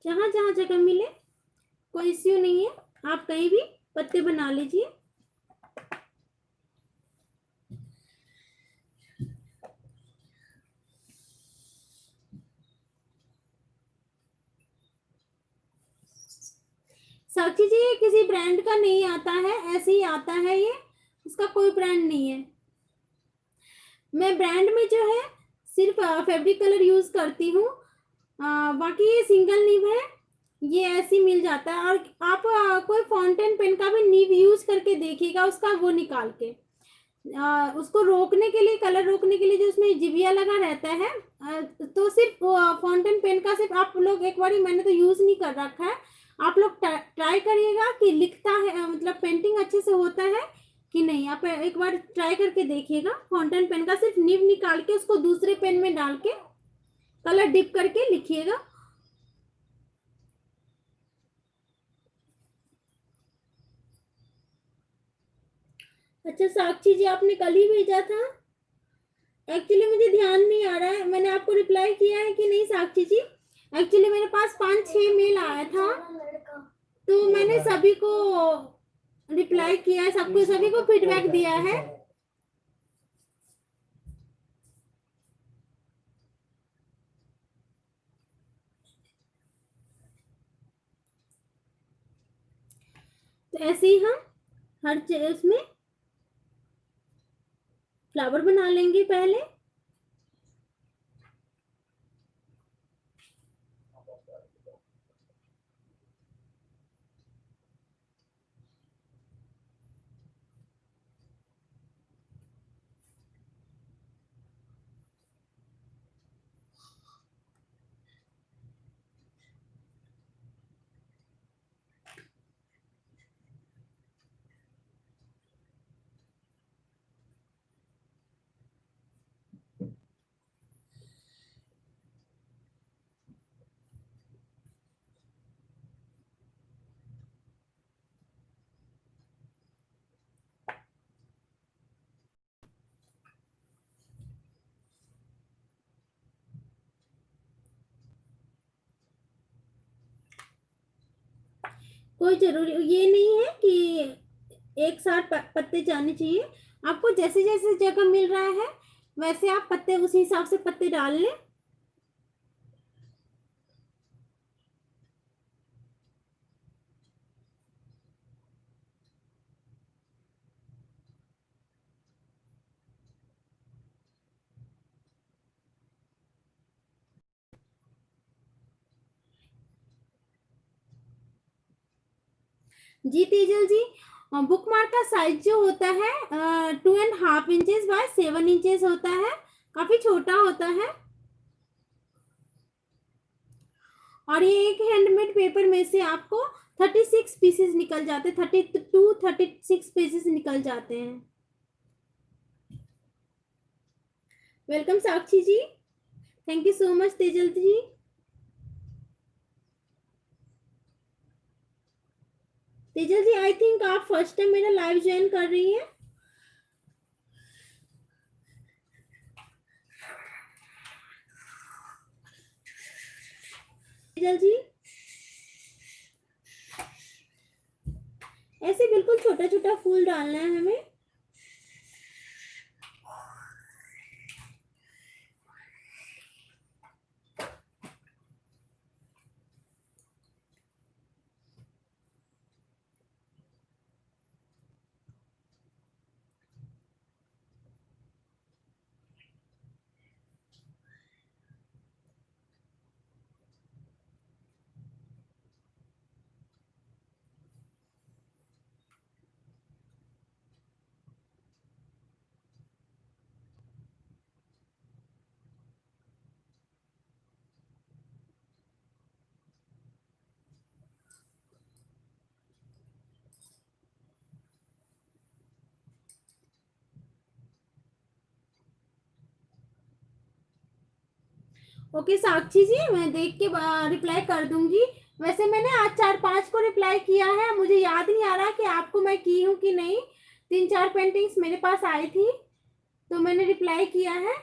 जहां जहां जगह मिले कोई इश्यू नहीं है, आप कहीं भी पत्ते बना लीजिए। साक्षी जी ये किसी ब्रांड का नहीं आता है, ऐसे ही आता है ये। इसका कोई ब्रांड नहीं है। मैं ब्रांड में जो है सिर्फ फैब्रिक कलर यूज करती हूँ, बाकी ये सिंगल निब है, ये ऐसे ही मिल जाता है। और आप कोई फाउंटेन पेन का भी निब यूज करके देखिएगा, उसका वो निकाल के उसको रोकने के लिए, कलर रोकने के लिए जो उसमें जिबिया लगा रहता है, तो सिर्फ फाउंटेन पेन का सिर्फ आप लोग एक बार, मैंने तो यूज नहीं कर रखा है, आप लोग ट्राई करिएगा कि लिखता है, मतलब पेंटिंग अच्छे से होता है कि नहीं। आप एक बार ट्राई करके देखिएगा, फाउंटेन पेन का सिर्फ निब निकाल के उसको दूसरे पेन में डाल के कलर डिप करके लिखिएगा। अच्छा साक्षी जी, आपने कल ही भेजा था? एक्चुअली मुझे ध्यान नहीं आ रहा है मैंने आपको रिप्लाई किया है कि नहीं साक्षी जी। एक्चुअली मेरे पास 5-6 मेल आया था, तो मैंने सभी को रिप्लाई किया है, सबको, सभी को फीडबैक दिया है। तो ऐसे ही हम हर उसमें फ्लावर बना लेंगे पहले। कोई जरूरी ये नहीं है कि एक साथ पत्ते जाने चाहिए, आपको जैसे जैसे जगह मिल रहा है वैसे आप पत्ते उसी हिसाब से पत्ते डाल लें। जी तेजल जी, बुक मार्क का साइज जो होता है 2.5 इंचेस बाय 7 इंचेस होता है, काफी छोटा होता है। और ये एक हैंडमेड पेपर में से आपको 36 पीसेस निकल जाते हैं, 36 पीसेस निकल जाते हैं। Welcome Sakshi ji, thank you so much Tejal ji. Tejal ji I think आप फर्स्ट टाइम मेरा लाइव ज्वाइन कर रही हैं। तेजल जी ऐसे बिल्कुल छोटा छोटा फूल डालना है हमें। ओके साक्षी जी, मैं देख के रिप्लाई कर दूंगी। वैसे मैंने आज 4-5 को रिप्लाई किया है, मुझे याद नहीं आ रहा कि आपको मैं की हूँ कि नहीं। 3-4 पेंटिंग्स मेरे पास आई थी तो मैंने रिप्लाई किया है।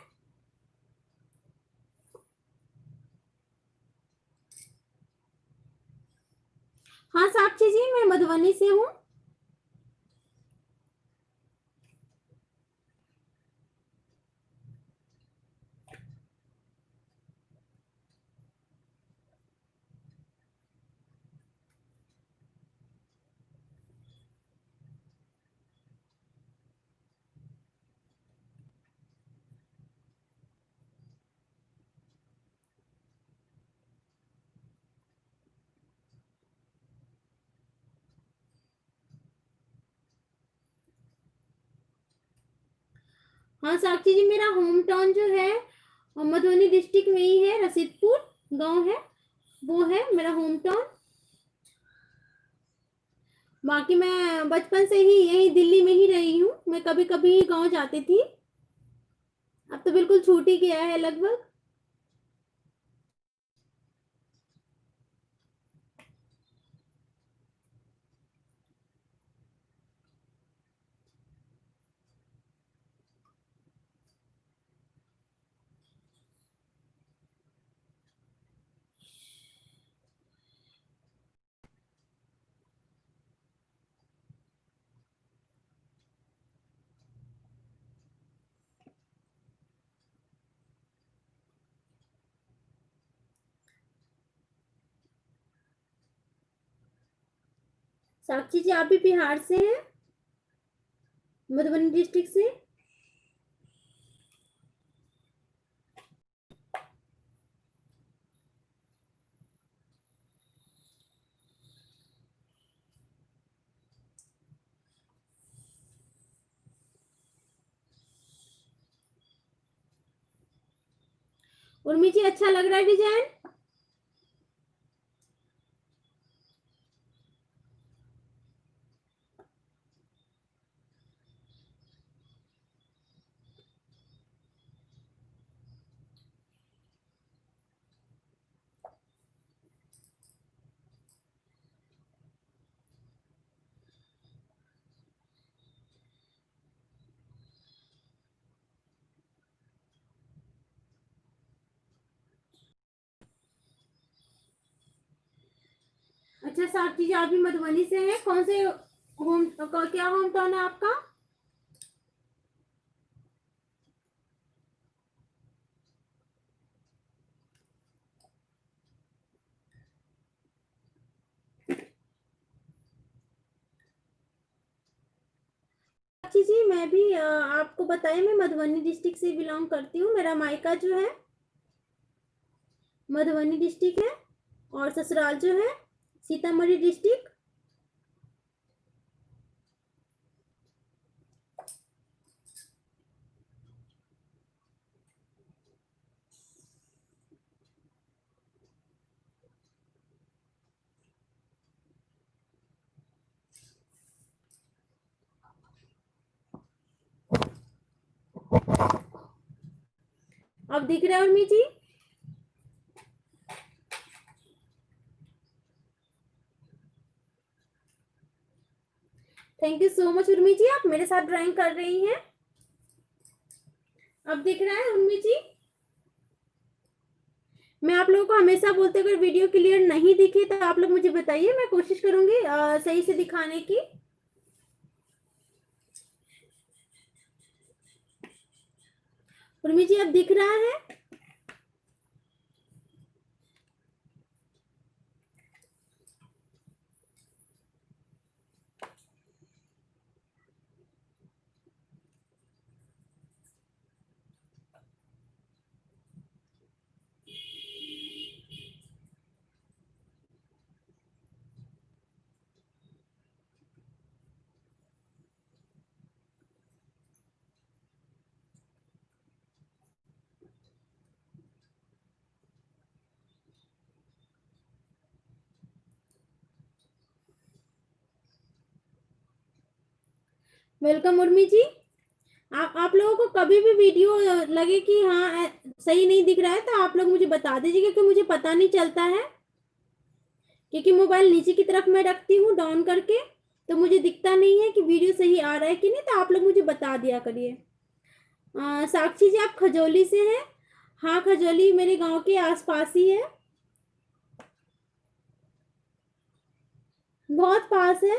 हाँ साक्षी जी, मैं मधुबनी से हूँ। हाँ साक्षी जी, मेरा होम टाउन जो है मधुबनी डिस्ट्रिक्ट में ही है, रसीदपुर गांव है, वो है मेरा होम टाउन। बाकी मैं बचपन से ही यही दिल्ली में ही रही हूँ, मैं कभी कभी गांव जाती थी, अब तो बिल्कुल छूट ही गया है लगभग। साक्षी जी, आप भी बिहार से हैं, मधुबनी डिस्ट्रिक्ट से? उर्मी जी, अच्छा लग रहा है डिजाइन? अच्छा साक्षी जी, आप भी मधुबनी से हैं, कौन से क्या होम टाउन है आपका? साक्षी जी, मैं भी आपको बताया, मैं मधुबनी डिस्ट्रिक्ट से बिलोंग करती हूँ, मेरा मायका जो है मधुबनी डिस्ट्रिक्ट है, और ससुराल जो है सीतामढ़ी डिस्ट्रिक्ट। अब दिख रहा है Urmi ji? Thank you so much Urmi ji, आप मेरे साथ ड्राइंग कर रही हैं। अब दिख रहा है उर्मी जी? मैं आप लोगों को हमेशा बोलते, अगर वीडियो क्लियर नहीं दिखे तो आप लोग मुझे बताइए, मैं कोशिश करूंगी सही से दिखाने की। उर्मी जी, अब दिख रहा है? वेलकम उर्मी जी। आप लोगों को कभी भी वीडियो लगे कि हाँ सही नहीं दिख रहा है, तो आप लोग मुझे बता दीजिए, क्योंकि मुझे पता नहीं चलता है, क्योंकि मोबाइल नीचे की तरफ मैं रखती हूँ डाउन करके, तो मुझे दिखता नहीं है कि वीडियो सही आ रहा है कि नहीं, तो आप लोग मुझे बता दिया करिए। साक्षी जी, आप खजौली से हैं? हाँ, खजौली मेरे गांव के आसपास ही है, बहुत पास है।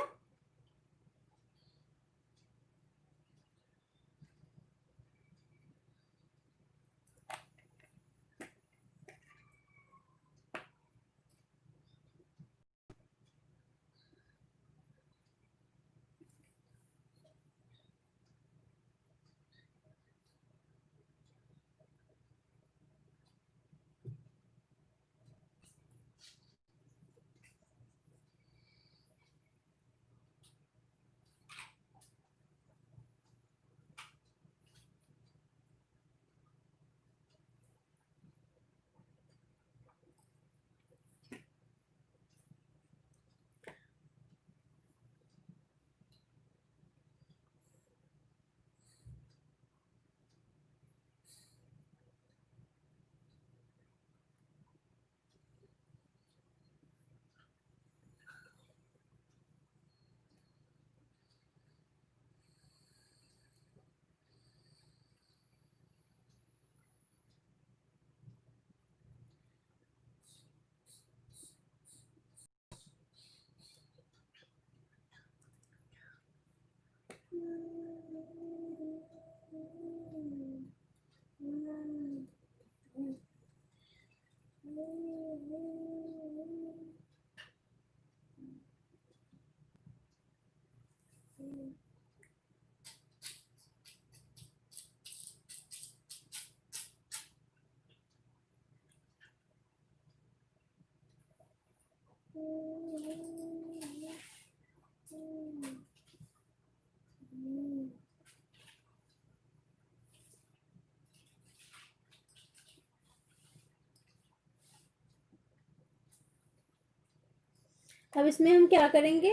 अब इसमें हम क्या करेंगे,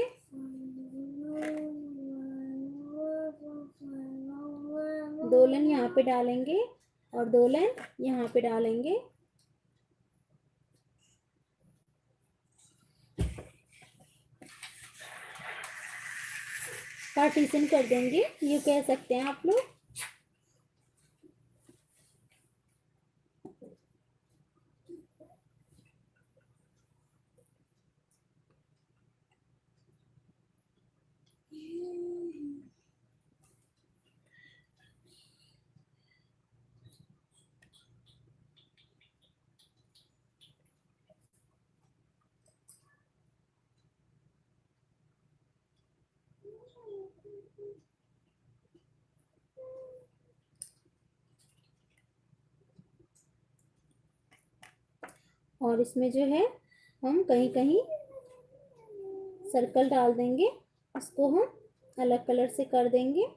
दो लाइन यहाँ पे डालेंगे और दो लाइन यहाँ पे डालेंगे। पार्टीशन कर देंगे, ये कह सकते हैं आप लोग। और इसमें जो है हम कहीं कहीं सर्कल डाल देंगे, इसको हम अलग कलर से कर देंगे।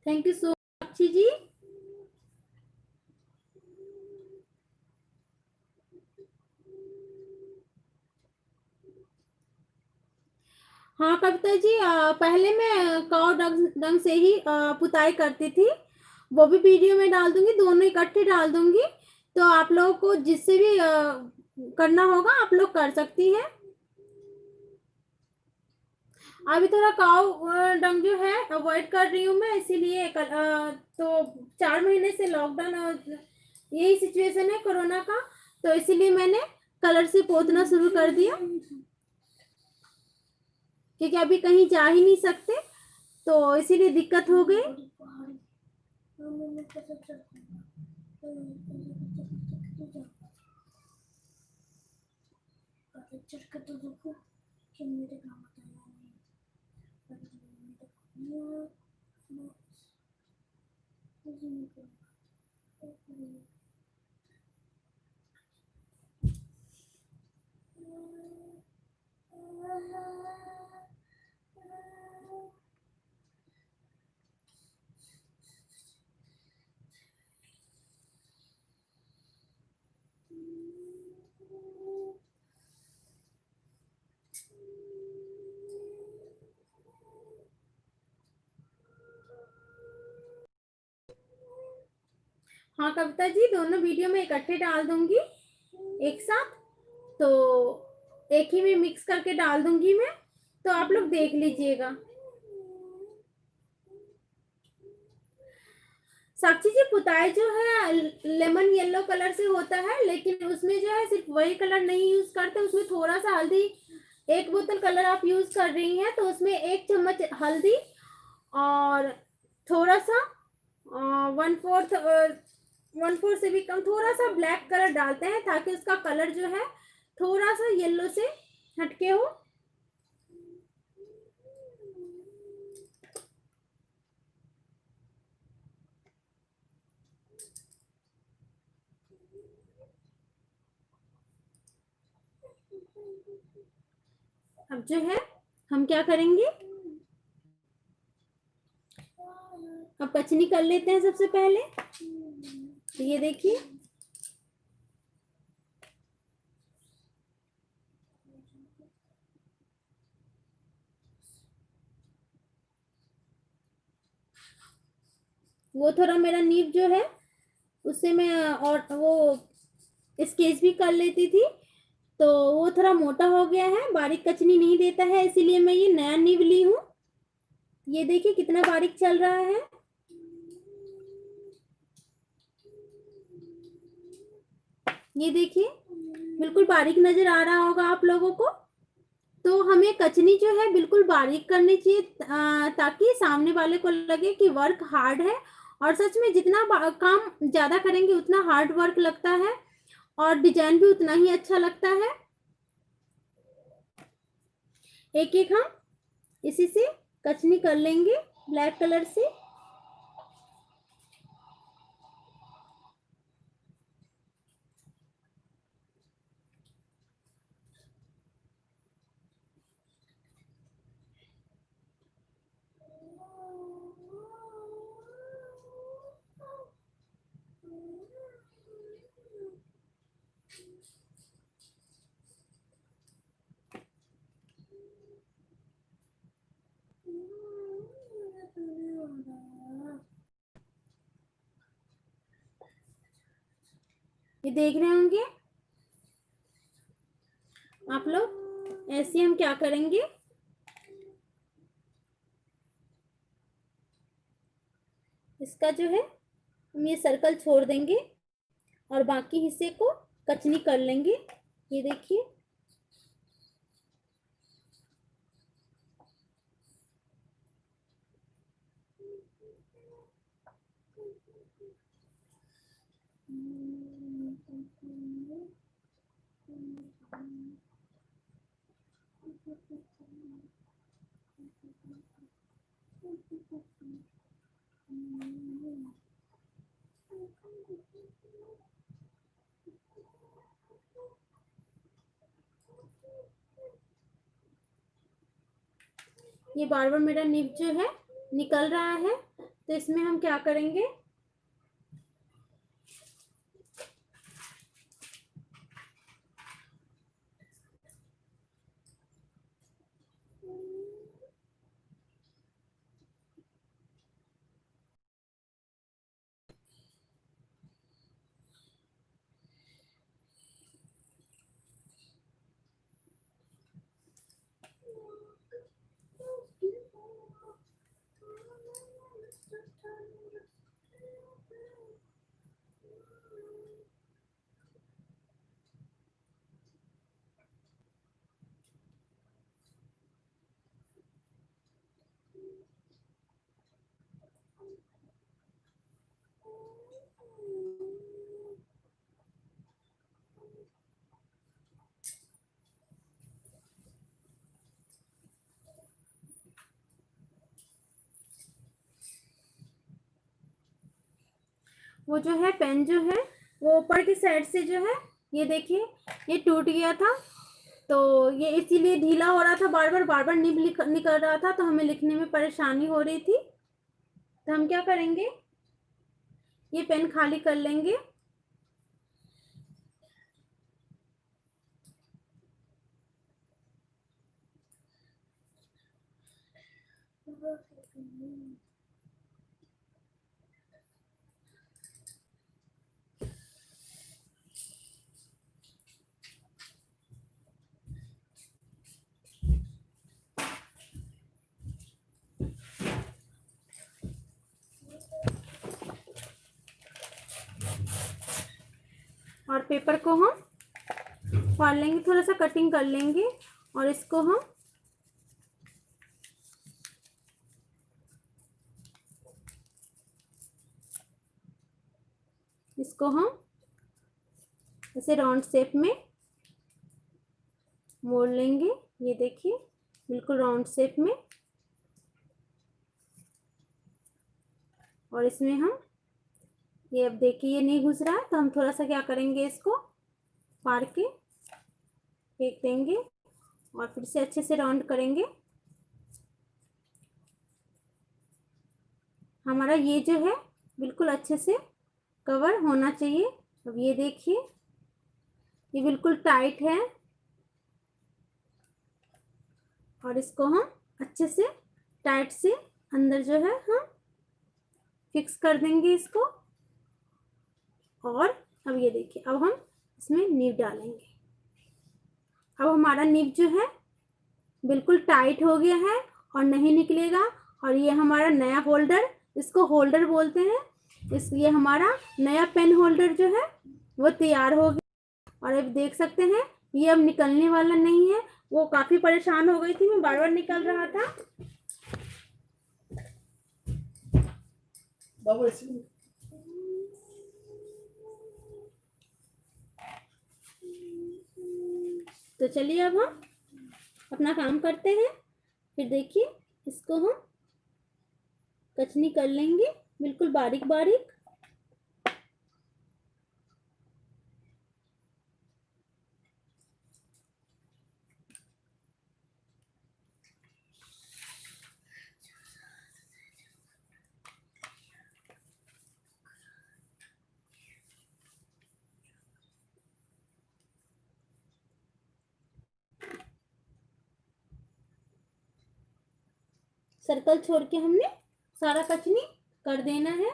थैंक यू सो मच जी। हाँ कविता जी, पहले मैं काव रंग से ही पुताई करती थी, वो भी वीडियो में डाल दूंगी, दोनों इकट्ठे डाल दूंगी। तो आप लोगों को जिससे भी करना होगा आप लोग कर सकती है। अभी थोड़ा काव रंग जो है अवॉइड कर रही हूँ मैं, इसीलिए तो 4 महीने से लॉकडाउन और यही सिचुएशन है कोरोना का, तो इसीलिए मैंने कलर से पोतना शुरू कर दिया, क्योंकि अभी कहीं जा ही नहीं सकते, तो इसीलिए दिक्कत हो गई। हाँ कविता जी, दोनों वीडियो में इकट्ठे डाल दूंगी एक साथ, तो एक ही में मिक्स करके डाल दूंगी मैं, तो आप लोग देख लीजिएगा। साक्षी जी, पुताई जो है लेमन येलो कलर से होता है, लेकिन उसमें जो है सिर्फ वही कलर नहीं यूज करते, उसमें थोड़ा सा हल्दी, 1 बोतल कलर आप यूज कर रही हैं तो उसमें 1 चम्मच हल्दी और थोड़ा सा 1/4 से भी कम थोड़ा सा ब्लैक कलर डालते हैं ताकि उसका कलर जो है थोड़ा सा येलो से हटके हो। अब जो है हम क्या करेंगे, अब कचनी कर लेते हैं सबसे पहले। तो ये देखिए वो थोड़ा मेरा नीब जो है उससे मैं और वो स्केच भी कर लेती थी, तो वो थोड़ा मोटा हो गया है, बारीक कचनी नहीं देता है, इसीलिए मैं ये नया नीब ली हूँ। ये देखिए कितना बारीक चल रहा है। ये देखिए बिल्कुल बारीक नजर आ रहा होगा आप लोगों को। तो हमें कचनी जो है बिल्कुल बारीक करनी चाहिए ताकि सामने वाले को लगे कि वर्क हार्ड है। और सच में जितना काम ज्यादा करेंगे उतना हार्ड वर्क लगता है और डिजाइन भी उतना ही अच्छा लगता है। एक एक हम इसी से कचनी कर लेंगे ब्लैक कलर से। ये देख रहे होंगे आप लोग। ऐसे हम क्या करेंगे, इसका जो है हम ये सर्कल छोड़ देंगे और बाकी हिस्से को कचनी कर लेंगे। ये देखिए ये बार बार मेरा निब जो है निकल रहा है, तो इसमें हम क्या करेंगे, वो जो है पेन जो है वो ऊपर की साइड से जो है ये देखिए ये टूट गया था, तो ये इसीलिए ढीला हो रहा था, बार बार निब निकल रहा था, तो हमें लिखने में परेशानी हो रही थी। तो हम क्या करेंगे, ये पेन खाली कर लेंगे। और पेपर को हम फाड़ लेंगे, थोड़ा सा कटिंग कर लेंगे और इसको हम इसको हम ऐसे राउंड शेप में मोड़ लेंगे। ये देखिए बिल्कुल राउंड शेप में। और इसमें हम ये, अब देखिए ये नहीं घुस रहा है, तो हम थोड़ा सा क्या करेंगे, इसको फाड़ के फेंक देंगे और फिर से अच्छे से राउंड करेंगे। हमारा ये जो है बिल्कुल अच्छे से कवर होना चाहिए। अब ये देखिए ये बिल्कुल टाइट है और इसको हम अच्छे से टाइट से अंदर जो है हम फिक्स कर देंगे इसको। और अब ये देखिए अब हम इसमें नीब डालेंगे। अब हमारा नीब जो है बिल्कुल टाइट हो गया है और नहीं निकलेगा। और ये हमारा नया होल्डर, इसको होल्डर बोलते हैं, ये हमारा नया पेन होल्डर जो है वो तैयार हो गया। और अब देख सकते हैं ये अब निकलने वाला नहीं है। वो काफ़ी परेशान हो गई थी, मैं बार बार निकल रहा था। तो चलिए अब हम अपना काम करते हैं। फिर देखिए इसको हम कचनी कर लेंगे बिल्कुल बारीक बारीक। सर्कल छोड़ के हमने सारा कचनी कर देना है।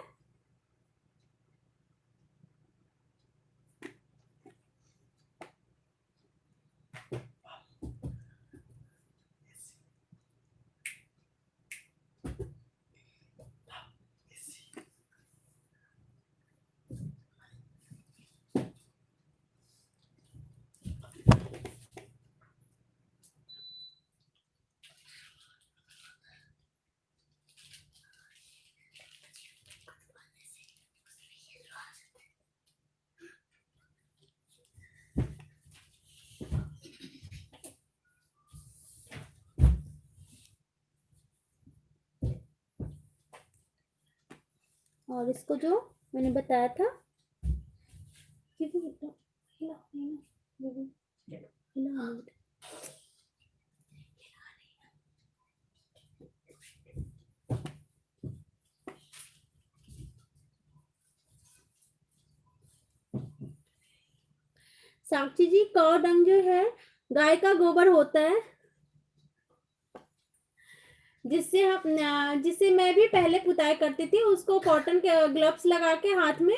और इसको जो मैंने बताया था साक्षी जी, कौ डंग जो है गाय का गोबर होता है, जिससे मैं भी पहले पुताई करती थी। उसको कॉटन के ग्लव्स लगा के हाथ में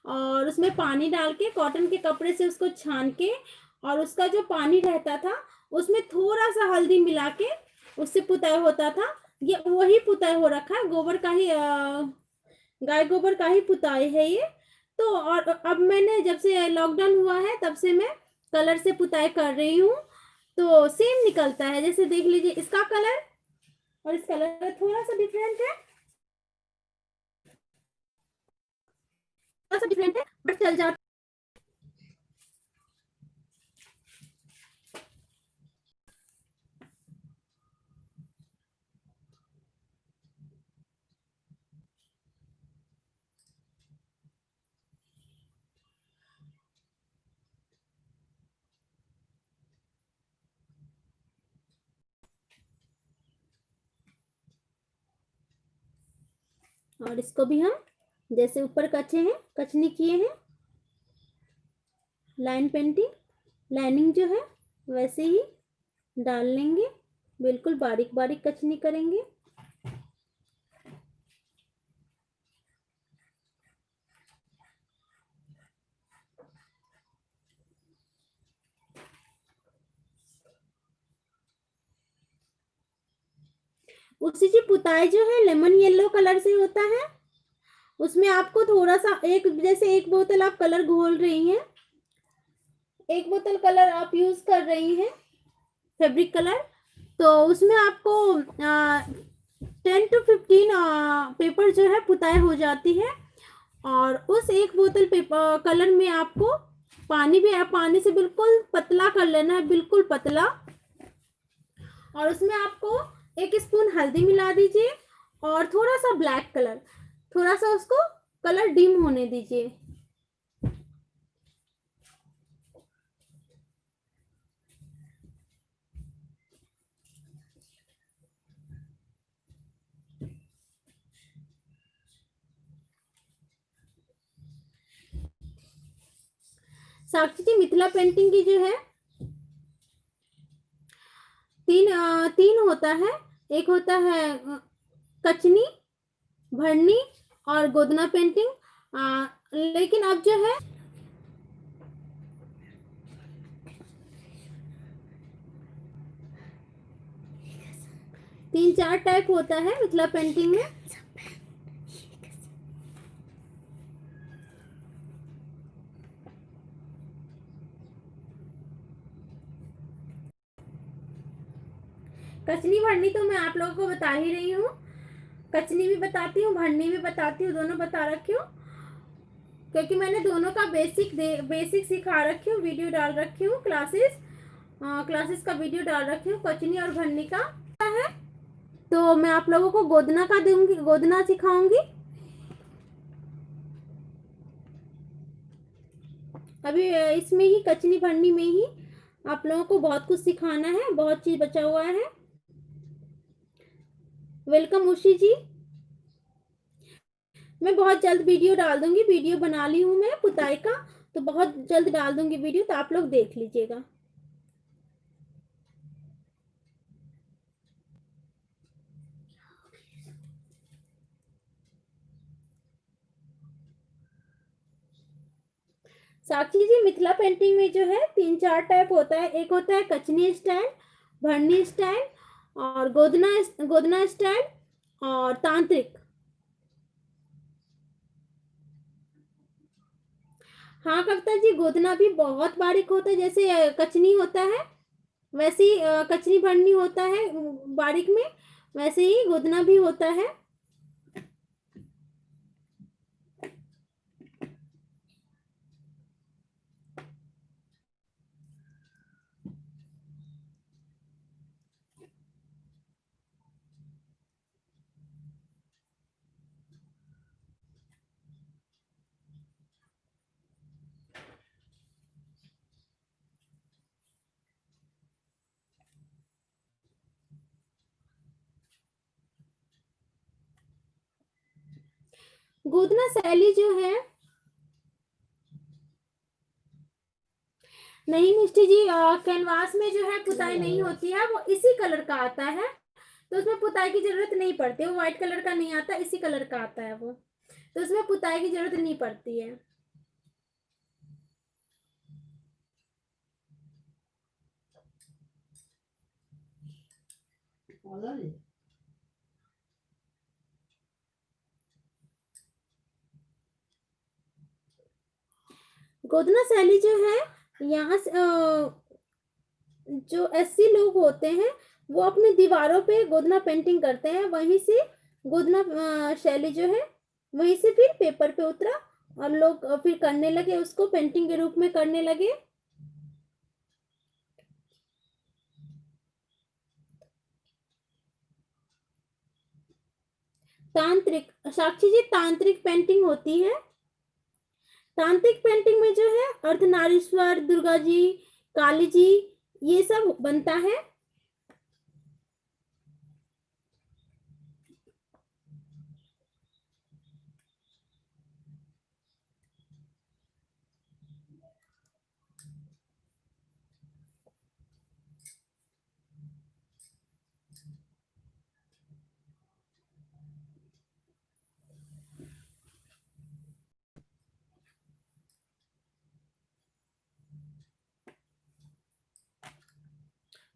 और उसमें पानी डाल के कॉटन के कपड़े से उसको छान के, और उसका जो पानी रहता था उसमें थोड़ा सा हल्दी मिला के उससे पुताई होता था। ये वही पुताई हो रखा है, गोबर का ही गाय गोबर का ही पुताई है ये तो। और अब मैंने जब से लॉकडाउन हुआ है तब से मैं कलर से पुताई कर रही हूँ, तो सेम निकलता है। जैसे देख लीजिए इसका कलर और इस कलर में थोड़ा सा डिफरेंट है, थोड़ा सा डिफरेंट है बट चल जाता। और इसको भी हम जैसे ऊपर कचे हैं, कचनी किए हैं, लाइन पेंटिंग लाइनिंग जो है वैसे ही डाल लेंगे। बिल्कुल बारीक बारीक कचनी करेंगे। उसी की पुताई जो है लेमन येलो कलर से होता है। उसमें आपको थोड़ा सा जैसे एक बोतल आप कलर घोल रही हैं, एक बोतल कलर आप यूज कर रही हैं फैब्रिक कलर, तो उसमें आपको 10 to 15 पेपर जो है पुताई हो जाती है। और उस एक बोतल पेपर कलर में आपको पानी भी, पानी से बिल्कुल पतला कर लेना है, बिल्कुल पतला। और उसमें आपको 1 स्पून हल्दी मिला दीजिए और थोड़ा सा ब्लैक कलर, थोड़ा सा उसको कलर डिम होने दीजिए। साक्षी जी, मिथिला पेंटिंग की जो है तीन होता है। एक होता है कचनी, भरनी और गोदना पेंटिंग। लेकिन अब जो है 3-4 टाइप होता है मिथिला पेंटिंग में। कचनी भरनी तो मैं आप लोगों को बता ही रही हूँ, कचनी भी बताती हूँ, भरनी भी बताती हूँ, दोनों बता रखी हूँ, क्योंकि मैंने दोनों का बेसिक सिखा रखी हूँ, वीडियो डाल रखी हूँ, क्लासेस का वीडियो डाल रखी हूँ कचनी और भरनी का है। तो मैं आप लोगों को गोदना का दूंगी, गोदना सिखाऊंगी। अभी इसमें ही कचनी भरनी में ही आप लोगों को बहुत कुछ सिखाना है, बहुत चीज बचा हुआ है। वेलकम उषी जी। मैं बहुत जल्द वीडियो डाल दूंगी, वीडियो बना ली हूँ मैं पुताई का, तो बहुत जल्द डाल दूंगी वीडियो, तो आप लोग देख लीजिएगा। साक्षी जी, मिथिला पेंटिंग में जो है 3-4 टाइप होता है। एक होता है कचनी स्टाइल, भरनी स्टाइल और गोदना स्टाइल और तांत्रिक। हाँ कविता जी, गोदना भी बहुत बारीक होता है, जैसे कचनी होता है वैसे ही कचनी भरनी होता है बारीक में, वैसे ही गोदना भी होता है। गोदना शैली जो है, नहीं मिष्टी जी, कैनवास में जो है पुताई नहीं होती है, वो इसी कलर का आता है, तो उसमें पुताई की जरूरत नहीं पड़ती है। वो व्हाइट कलर का नहीं आता, इसी कलर का आता है वो, तो उसमें पुताई की जरूरत नहीं पड़ती है। गोदना शैली जो है, यहाँ से जो एससी लोग होते हैं वो अपनी दीवारों पे गोदना पेंटिंग करते हैं, वहीं से गोदना शैली जो है वहीं से फिर पेपर पे उतरा और लोग फिर करने लगे, उसको पेंटिंग के रूप में करने लगे। तांत्रिक, साक्षी जी, तांत्रिक पेंटिंग होती है। तांत्रिक पेंटिंग में जो है अर्धनारीश्वर, दुर्गा जी, काली जी, ये सब बनता है।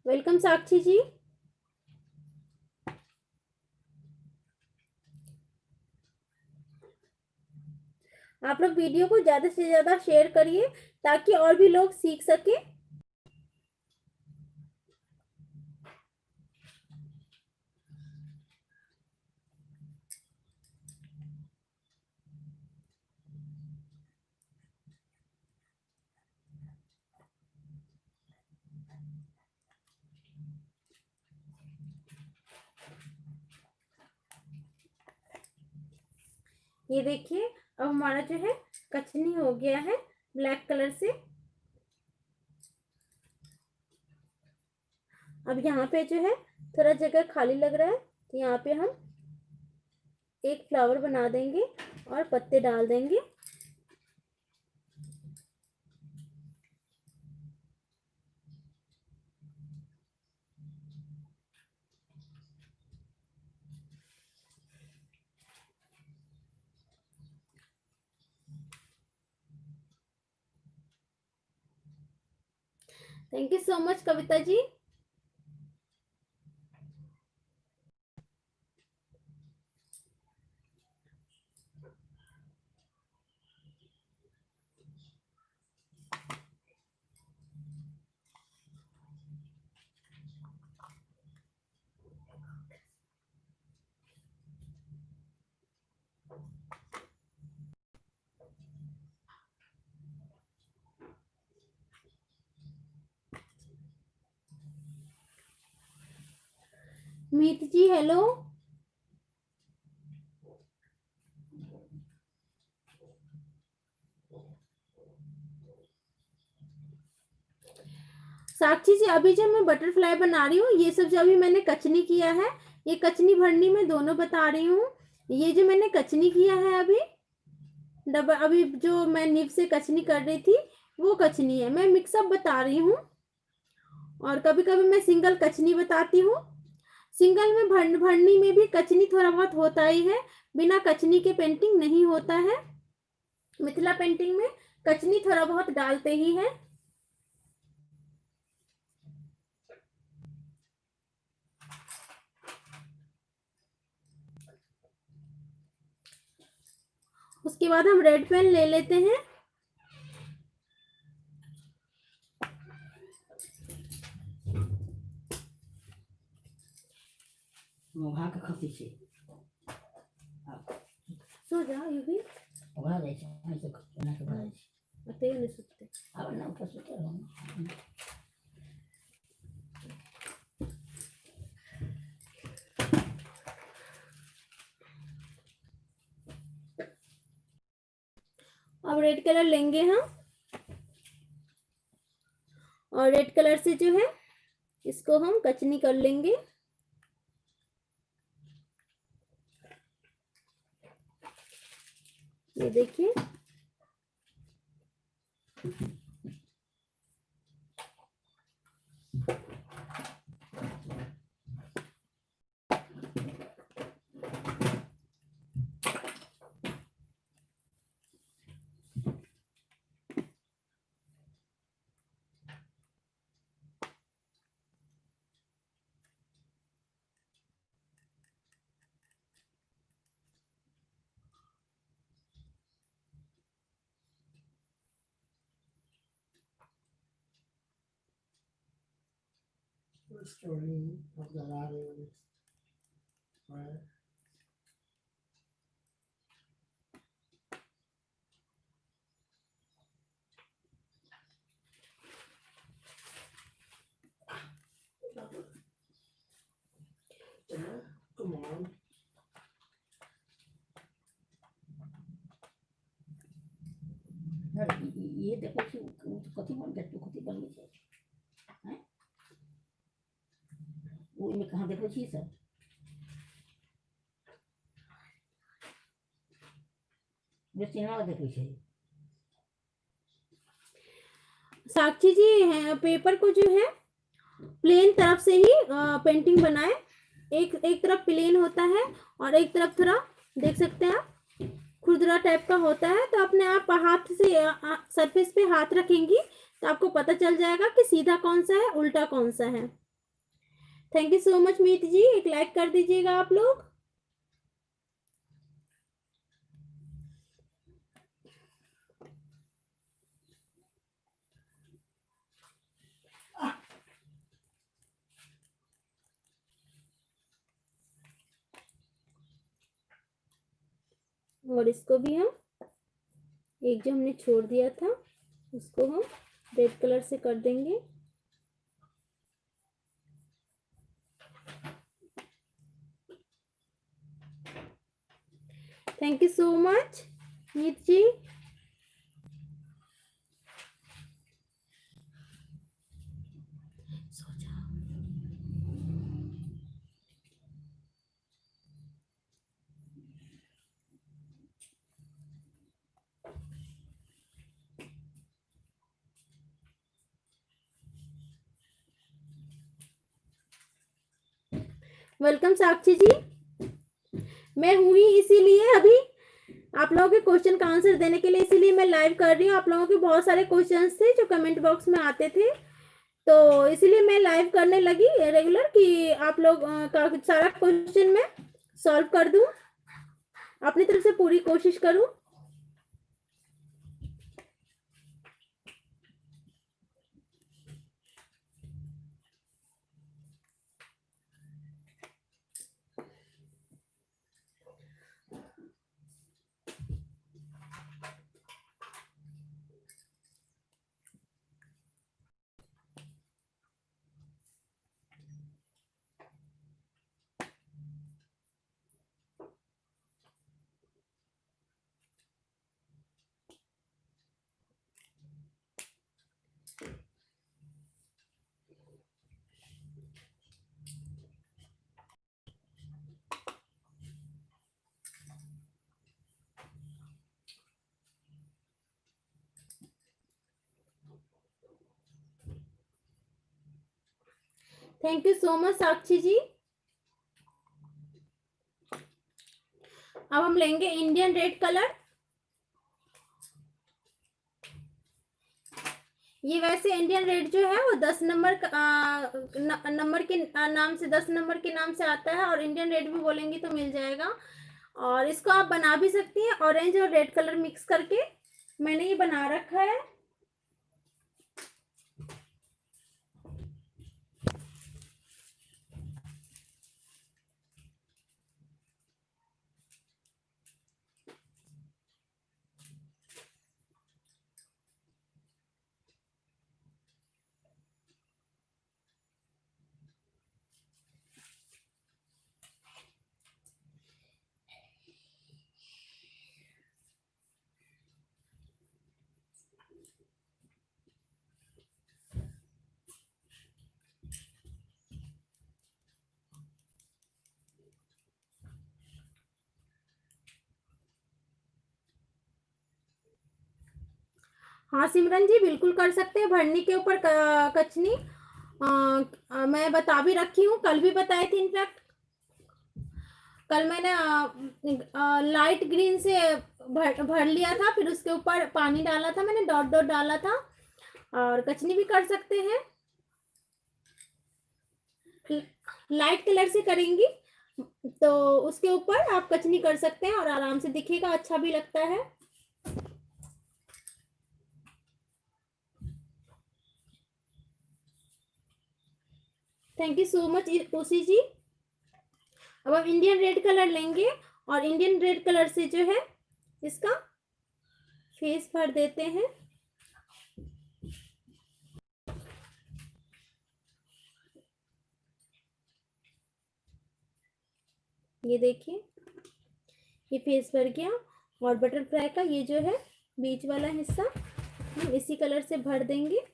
वेलकम साक्षी जी। आप लोग वीडियो को ज्यादा से ज्यादा शेयर करिए ताकि और भी लोग सीख सके। ये देखिए अब हमारा जो है कचनी हो गया है ब्लैक कलर से। अब यहाँ पे जो है थोड़ा जगह खाली लग रहा है, तो यहाँ पे हम एक फ्लावर बना देंगे और पत्ते डाल देंगे। Thank you so much Kavita ji. Meet ji hello. Sakshi ji अभी जो मैं बटरफ्लाई बना रही हूँ, ये सब जो अभी मैंने कचनी किया है, ये कचनी भरनी मैं दोनों बता रही हूँ। ये जो मैंने कचनी किया है अभी जो मैं निब से कचनी कर रही थी वो कचनी है, मैं मिक्सअप बता रही हूँ। और कभी कभी मैं सिंगल कचनी बताती हूँ। सिंगल में भरनी में भी कचनी थोड़ा बहुत होता ही है, बिना कचनी के पेंटिंग नहीं होता है। मिथिला पेंटिंग में कचनी थोड़ा बहुत डालते ही है। उसके बाद हम रेड पेन ले लेते हैं। वहाँ के खसी से सो जा यू भी वहाँ रहे थे ऐसे ना के बाहर अते नहीं सुनते अब ना ऊपर सुते रहो। अब रेड कलर लेंगे हम, और रेड कलर से जो है इसको हम कचनी कर लेंगे। ये देखिए Story of the Lari, right? Come on. ये देखो कि कथी बन गया, कथी बन गया हैं? वो इनमें कहाँ देखो छी सर जो चिन्ह देखो छी। साक्षी जी है पेपर को जो है प्लेन तरफ से ही पेंटिंग बनाए। एक तरफ प्लेन होता है और एक तरफ थोड़ा देख सकते हैं आप खुरदरा टाइप का होता है, तो अपने आप हाथ से सरफेस पे हाथ रखेंगी तो आपको पता चल जाएगा कि सीधा कौन सा है उल्टा कौन सा है। Thank you so much Meet जी, एक लाइक कर दीजिएगा आप लोग। और इसको भी हम एक जो हमने छोड़ दिया था उसको हम रेड कलर से कर देंगे। Thank you so much Meet ji. Welcome Sakshi ji. मैं हुई इसीलिए अभी आप लोगों के क्वेश्चन का आंसर देने के लिए, इसीलिए मैं लाइव कर रही हूँ। आप लोगों के बहुत सारे क्वेश्चंस थे जो कमेंट बॉक्स में आते थे, तो इसीलिए मैं लाइव करने लगी रेगुलर कि आप लोग का सारा क्वेश्चन मैं सॉल्व कर दूं, अपनी तरफ से पूरी कोशिश करूं। थैंक यू सो मच साक्षी जी। अब हम लेंगे इंडियन रेड कलर। ये वैसे इंडियन रेड जो है वो 10 नंबर नंबर के नाम से, 10 नंबर के नाम से आता है, और इंडियन रेड भी बोलेंगे तो मिल जाएगा। और इसको आप बना भी सकती हैं ऑरेंज और रेड कलर मिक्स करके। मैंने ये बना रखा है। हाँ सिमरन जी, बिल्कुल कर सकते हैं। भरनी के ऊपर कचनी मैं बता भी रखी हूँ, कल भी बताई थी। इनफैक्ट कल मैंने लाइट ग्रीन से भर लिया था, फिर उसके ऊपर पानी डाला था, मैंने डॉट डॉट डाला था। और कचनी भी कर सकते हैं, लाइट कलर से करेंगी तो उसके ऊपर आप कचनी कर सकते हैं और आराम से दिखेगा, अच्छा भी लगता है। थैंक यू सो मच उसी जी। अब हम इंडियन रेड कलर लेंगे और इंडियन रेड कलर से जो है इसका फेस भर देते हैं। ये देखिए, ये फेस भर गया। और बटरफ्लाई का ये जो है बीच वाला हिस्सा हम इसी कलर से भर देंगे।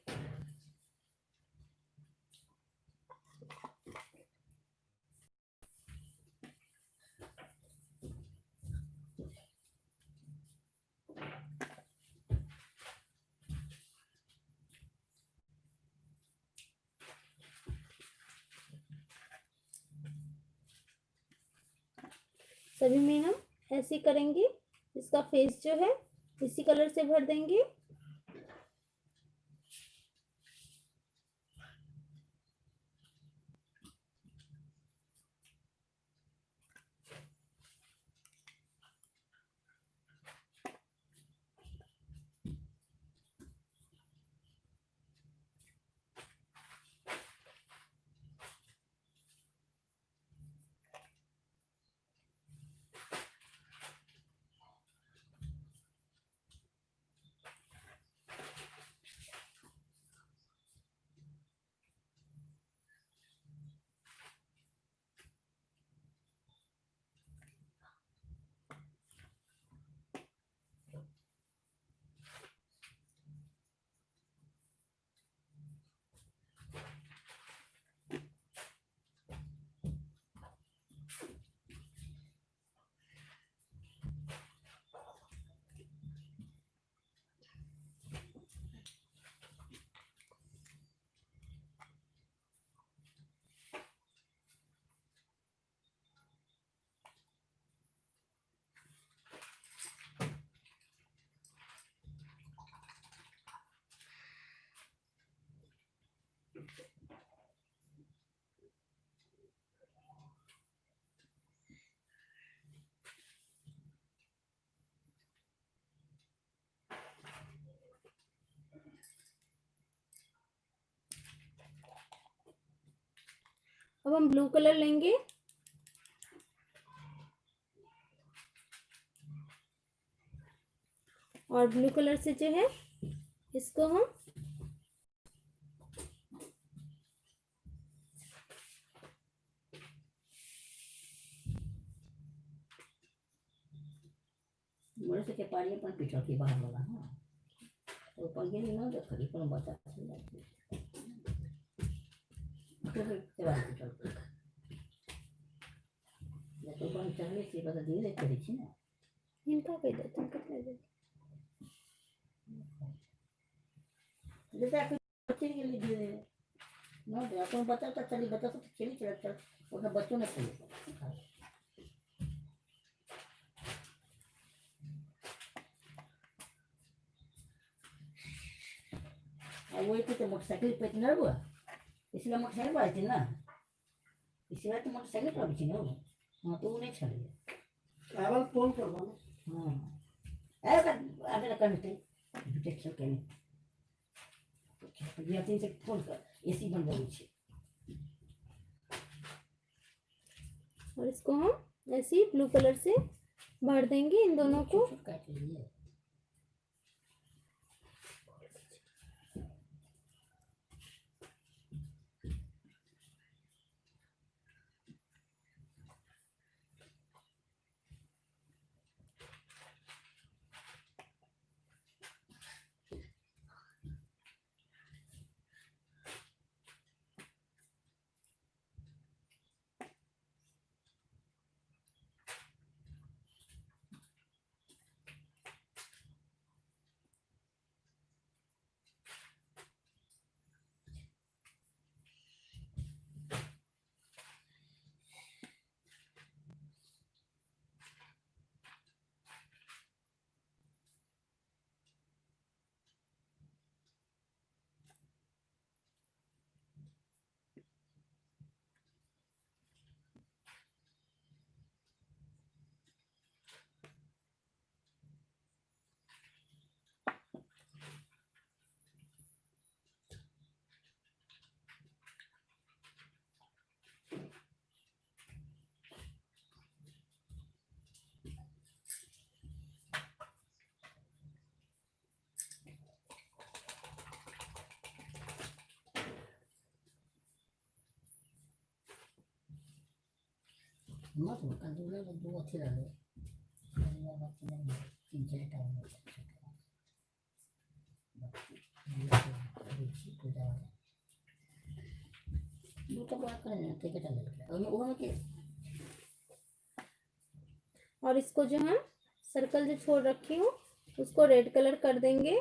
सभी में हम ऐसे करेंगे। इसका फेस जो है इसी कलर से भर देंगे। अब हम ब्लू कलर लेंगे और ब्लू कलर से जो है इसको हम मोरे से के पारी अपन पीछे के बाहर वाला हां तो पंगे नहीं ना तो खड़ी पर बता तो फिर तेरा पीछे या तो कौन चले से बता धीरे करी छी ना इनका कह दे तुम कितना दे जैसे आप बच्चे के लिए धीरे ना तो अपन बता तो चली बता तो चली चल वो बच्चों ने सही वही तो मोटरसाइकिल पे इतना हुआ इसलिए मोटरसाइकिल पर थी ना इसलिए तो मोटरसाइकिल पर थी ना हाँ तो उन्हें छड़े आवाज फोन कर दो हाँ ऐसा आगे लगा मिलते डिटेक्शन के लिए ये तीन से फोन कर एसी बंद हो गई और इसको हम ऐसे ही ब्लू कलर से भर देंगे इन दोनों को काट लिए मत कर दो अच्छे रहे तीन चार टाइम दो तो बात करना टिकट ले वो के और इसको जो हम सर्कल जो छोड़ रखी हूँ उसको रेड कलर कर देंगे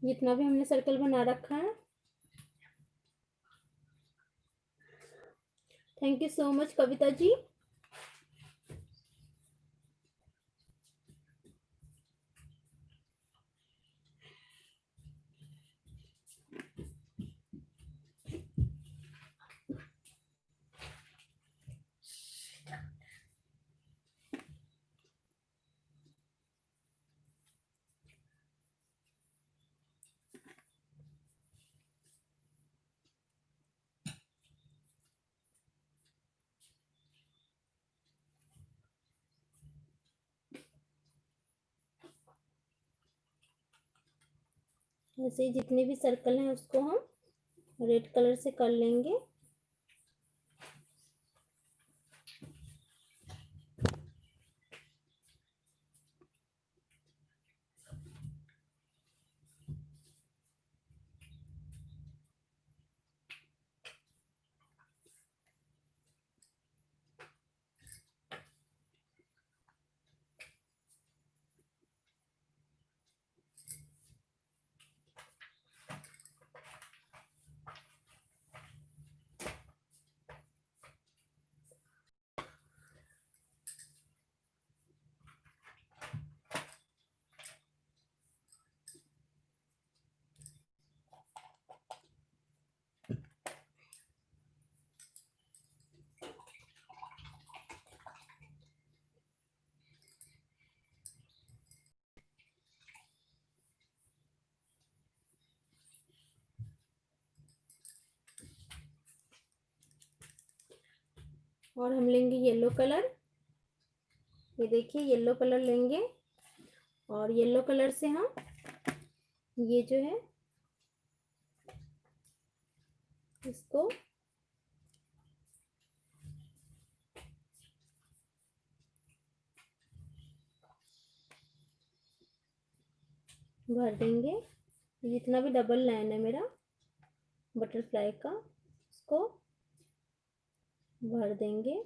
जितना भी हमने सर्कल बना रखा है thank you so much Kavita जी ऐसे ही जितने भी सर्कल हैं उसको हम रेड कलर से कर लेंगे। और हम लेंगे येलो कलर। ये देखिए येलो कलर लेंगे और येलो कलर से हम ये जो है इसको भर देंगे। जितना भी डबल लाइन है मेरा बटरफ्लाई का उसको भर देंगे।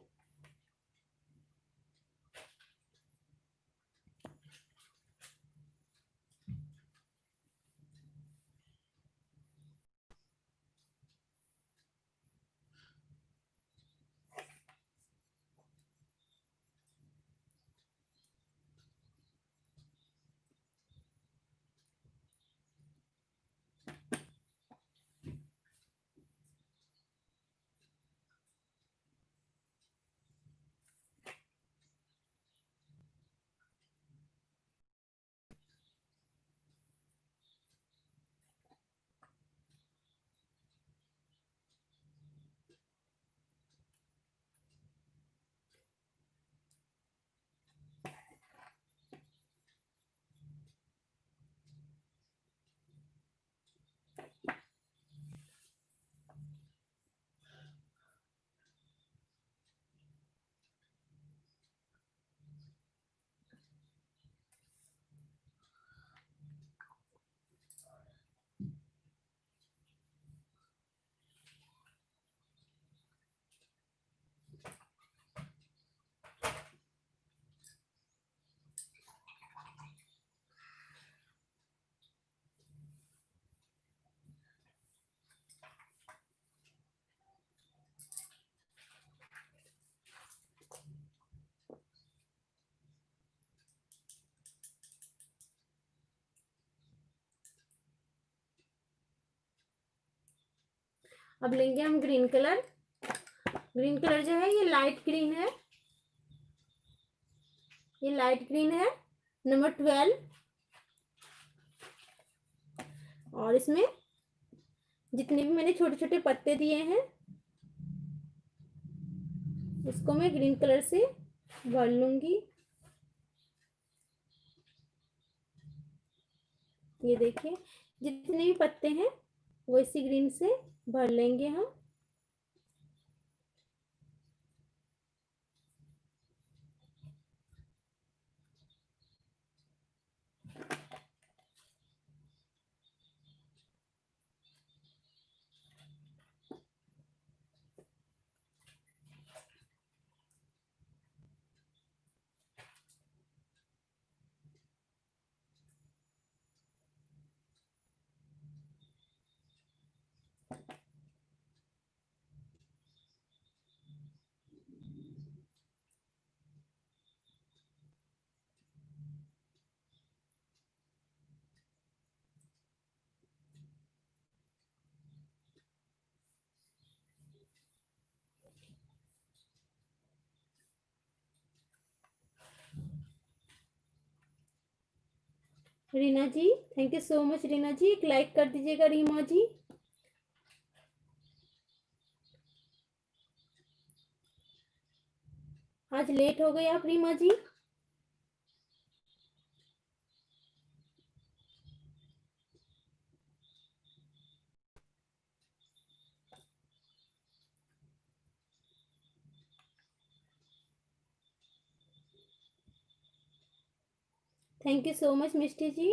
अब लेंगे हम ग्रीन कलर। ग्रीन कलर जो है ये लाइट ग्रीन है, ये लाइट ग्रीन है नंबर 12। और इसमें जितने भी मैंने छोटे छोटे पत्ते दिए हैं इसको मैं ग्रीन कलर से भर लूंगी। ये देखिए जितने भी पत्ते हैं वो इसी ग्रीन से भर लेंगे हम। Reena ji thank you so much. Reena ji एक लाइक कर दीजिएगा। रीमा जी आज लेट हो गए आप रीमा जी। थैंक यू सो मच मिष्टी जी।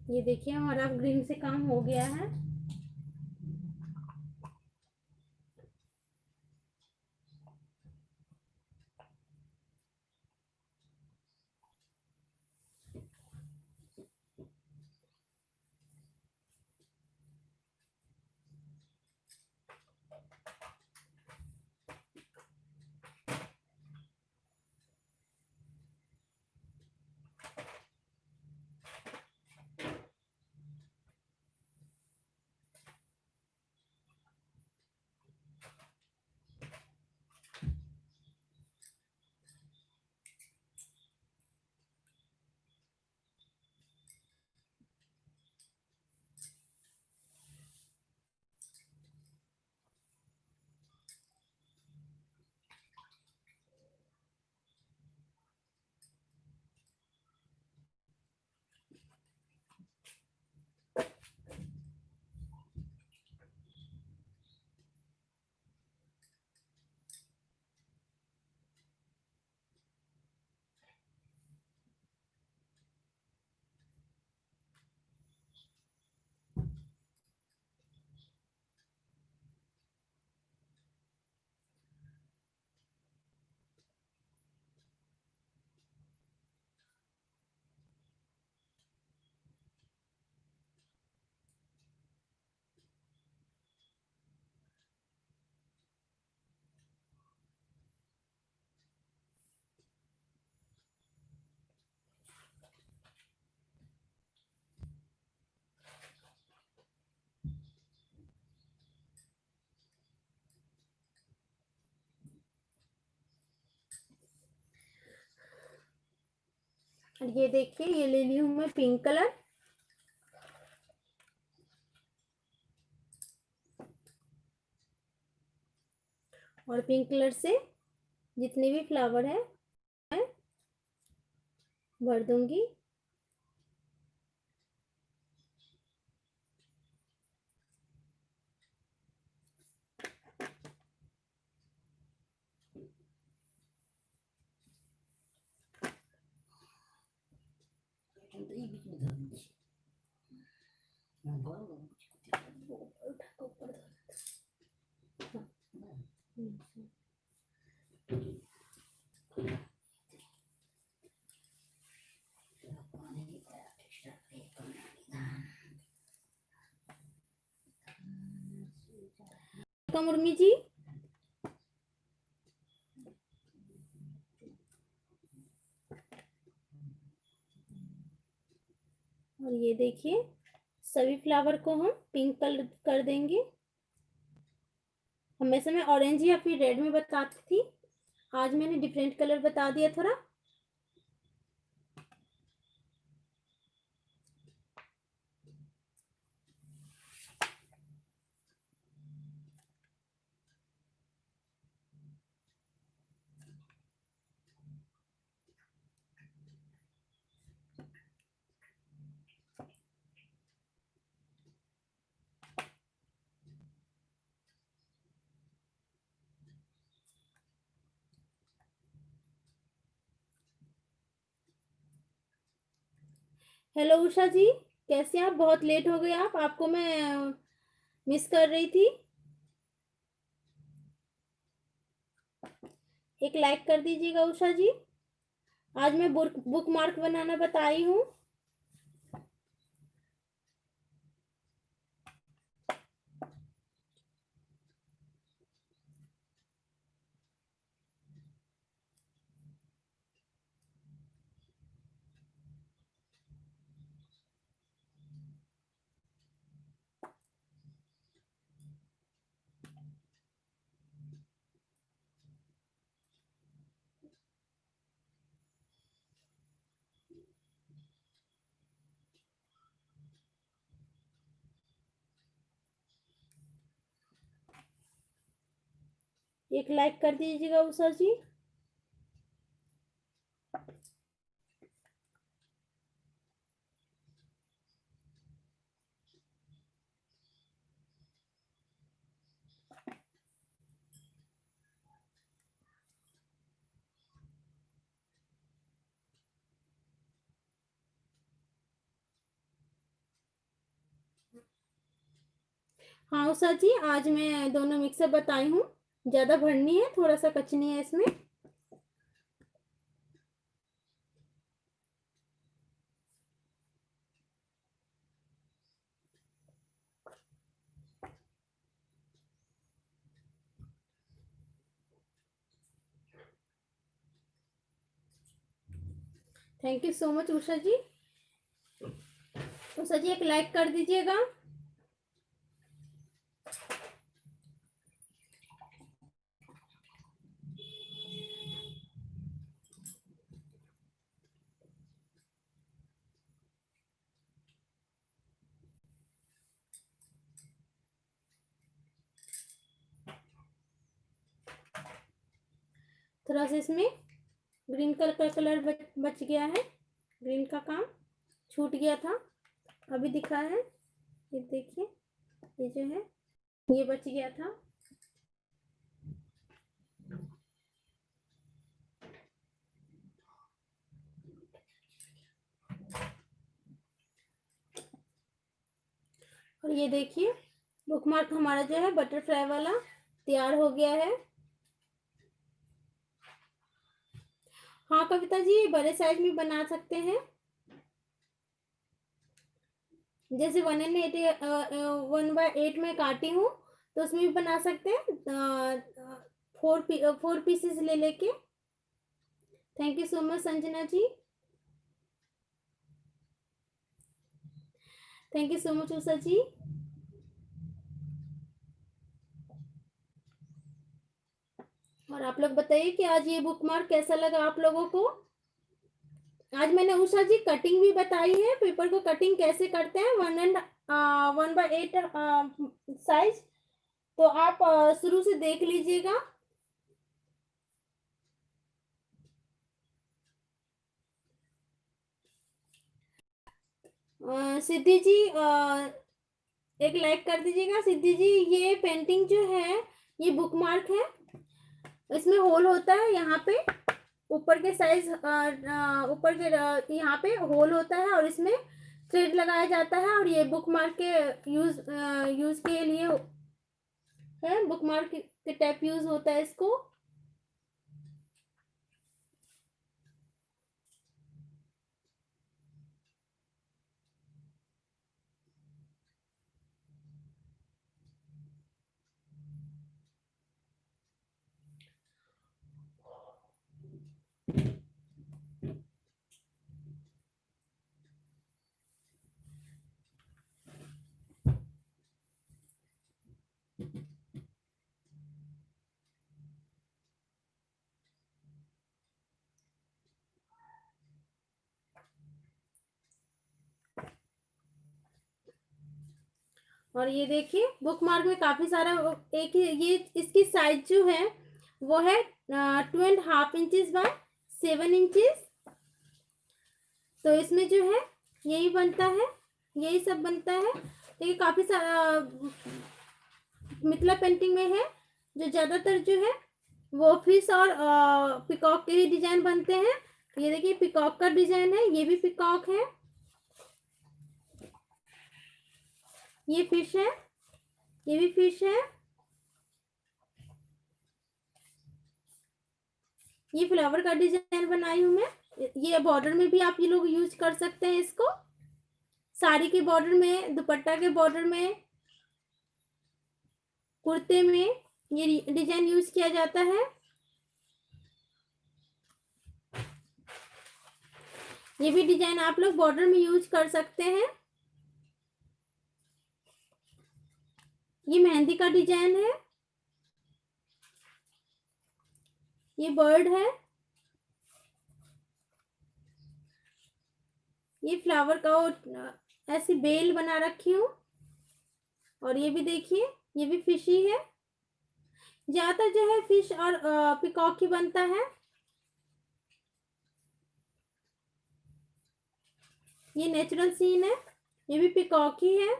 ये देखिए हमारा ग्रीन से काम हो गया है। और ये देखिए ये ले ली हूँ मैं पिंक कलर। और पिंक कलर से जितने भी फ्लावर है मैं भर दूंगी। तो ये बीच में धर दीजिए। हाँ, धर दो, उठा के ऊपर धर। पानी नहीं पाया, एक्स्ट्रा एक करना। का मुर्मी जी और ये देखिए सभी फ्लावर को हम पिंक कलर कर देंगे। हमेशा मैं ऑरेंज या फिर रेड में बताती थी, आज मैंने डिफरेंट कलर बता दिया थोड़ा। हेलो उषा जी, कैसे आप? बहुत लेट हो गए आप, आपको मैं मिस कर रही थी। एक लाइक कर दीजिएगा उषा जी। आज मैं बुक मार्क बनाना बताई हूँ। एक लाइक कर दीजिएगा उषा जी। हाँ उषा जी, आज मैं दोनों मिक्सर बताई हूँ। ज्यादा भरनी है, थोड़ा सा कचनी है इसमें। Thank you so much Usha जी। उषा जी एक लाइक कर दीजिएगा। थोड़ा सा इसमें ग्रीन कलर का कलर बच गया है। ग्रीन का काम छूट गया था, अभी दिखा है। ये देखिए, ये जो है ये बच गया था। और ये देखिए बुक मार्क हमारा जो है बटरफ्लाई वाला तैयार हो गया है। हाँ कविता जी, बड़े साइज में बना सकते हैं, जैसे 1/8 में काटी हूँ तो उसमें भी बना सकते हैं। 4 पीसेस ले लेके। Thank you so much Sanjana ji. Thank you so much Usha ji. और आप लोग बताइए कि आज ये बुक मार्क कैसा लगा आप लोगों को। आज मैंने उषा जी कटिंग भी बताई है, पेपर को कटिंग कैसे करते हैं 1/8 साइज, तो आप शुरू से देख लीजिएगा। सिद्धि जी एक लाइक कर दीजिएगा। सिद्धि जी ये पेंटिंग जो है ये बुक मार्क है, इसमें होल होता है यहाँ पे, ऊपर के साइज ऊपर के यहाँ पे होल होता है और इसमें थ्रेड लगाया जाता है, और ये बुक मार्क के यूज के लिए है, बुक मार्क के टाइप यूज होता है इसको। और ये देखिए बुक मार्क में काफी सारा, एक ये इसकी साइज जो है वो है 2.5 इंचेस बाय 7 इंचेस। तो इसमें जो है यही बनता है, यही सब बनता है। देखिए काफी सारा मिथिला पेंटिंग में है, जो ज्यादातर जो है वो फिश और पिकॉक के ही डिजाइन बनते हैं। ये देखिए पिकॉक का डिजाइन है, ये भी पिकॉक है, ये फिश है, ये भी फिश है, ये फ्लावर का डिजाइन बनाई हूं मैं। ये बॉर्डर में भी आप ये लोग यूज कर सकते हैं इसको, साड़ी के बॉर्डर में, दुपट्टा के बॉर्डर में, कुर्ते में ये डिजाइन यूज किया जाता है। ये भी डिजाइन आप लोग बॉर्डर में यूज कर सकते हैं। ये मेहंदी का डिजाइन है, ये बर्ड है, ये फ्लावर का ऐसी बेल बना रखी हूँ। और ये भी देखिए ये भी फिशी है। ज्यादातर जो है फिश और पिकॉक ही बनता है। ये नेचुरल सीन है, ये भी पिकॉक ही है।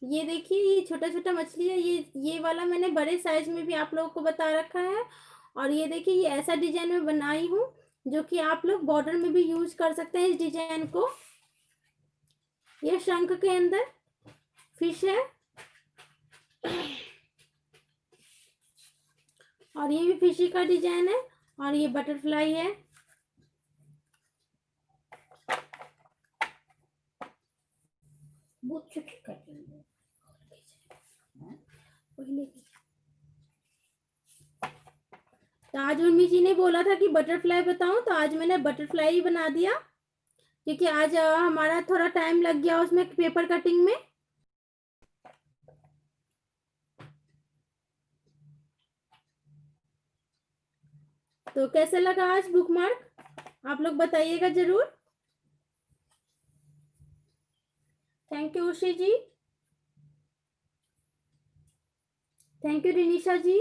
ये देखिए ये छोटा छोटा मछली है, ये वाला मैंने बड़े साइज में भी आप लोगों को बता रखा है। और ये देखिए ये ऐसा डिजाइन में बनाई हूँ जो कि आप लोग बॉर्डर में भी यूज कर सकते हैं इस डिजाइन को। ये शंख के अंदर फिश है, और ये भी फिशी का डिजाइन है, और ये बटरफ्लाई है। बहुत छोटी कटिंग है। तो आज मम्मी जी ने बोला था कि बटरफ्लाई बताऊं, तो आज मैंने बटरफ्लाई ही बना दिया, क्योंकि आज हमारा थोड़ा टाइम लग गया उसमें पेपर कटिंग में। तो कैसे लगा आज बुक मार्क, आप लोग बताइएगा जरूर। Thank you Urshi ji, thank you Rinisha ji.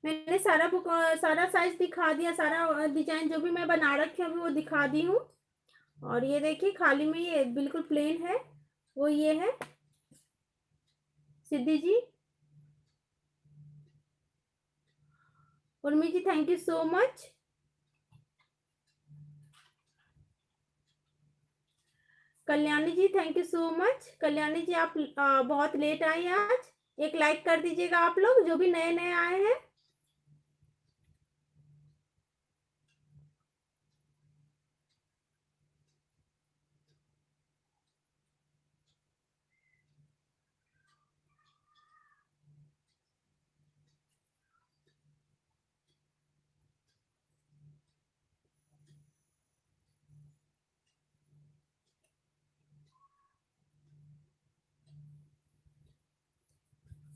मैंने सारा बुक सारा साइज दिखा दिया, सारा डिजाइन जो भी मैं बना रखी हूँ वो दिखा दी हूँ। और ये देखिए खाली में ये बिल्कुल प्लेन है, वो ये है Siddhi ji. Urmi ji thank you so much. Kalyani ji thank you so much. Kalyani ji आप बहुत लेट आई आज, एक लाइक कर दीजिएगा आप लोग जो भी नए नए आए हैं।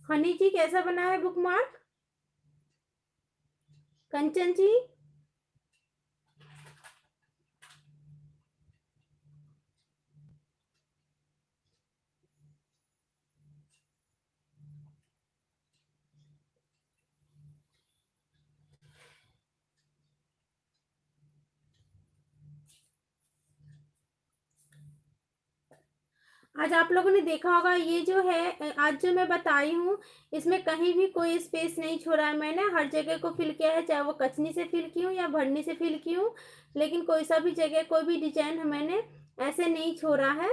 हनी जी कैसा बना है बुक मार्क? कंचन जी आज आप लोगों ने देखा होगा ये जो है आज जो मैं बताई हूँ इसमें कहीं भी कोई स्पेस नहीं छोड़ा है मैंने, हर जगह को फिल किया है, चाहे वो कचनी से फिल की हूँ या भरनी से फिल की हूँ, लेकिन कोई सा भी जगह कोई भी डिजाइन मैंने ऐसे नहीं छोड़ा है।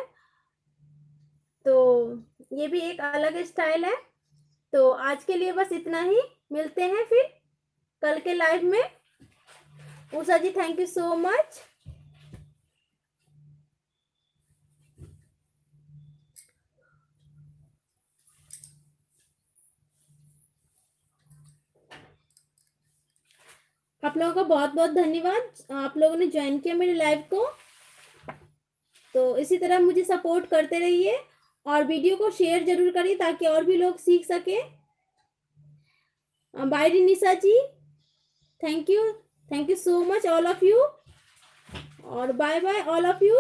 तो ये भी एक अलग स्टाइल है। तो आज के लिए बस इतना ही, मिलते हैं फिर कल के लाइव में। उषा जी थैंक यू सो मच। आप लोगों का बहुत बहुत धन्यवाद, आप लोगों ने ज्वाइन किया मेरे लाइव को। तो इसी तरह मुझे सपोर्ट करते रहिए और वीडियो को शेयर जरूर करिए ताकि और भी लोग सीख सके। Bye Nisha ji, thank you so much all of you, और bye bye all of you.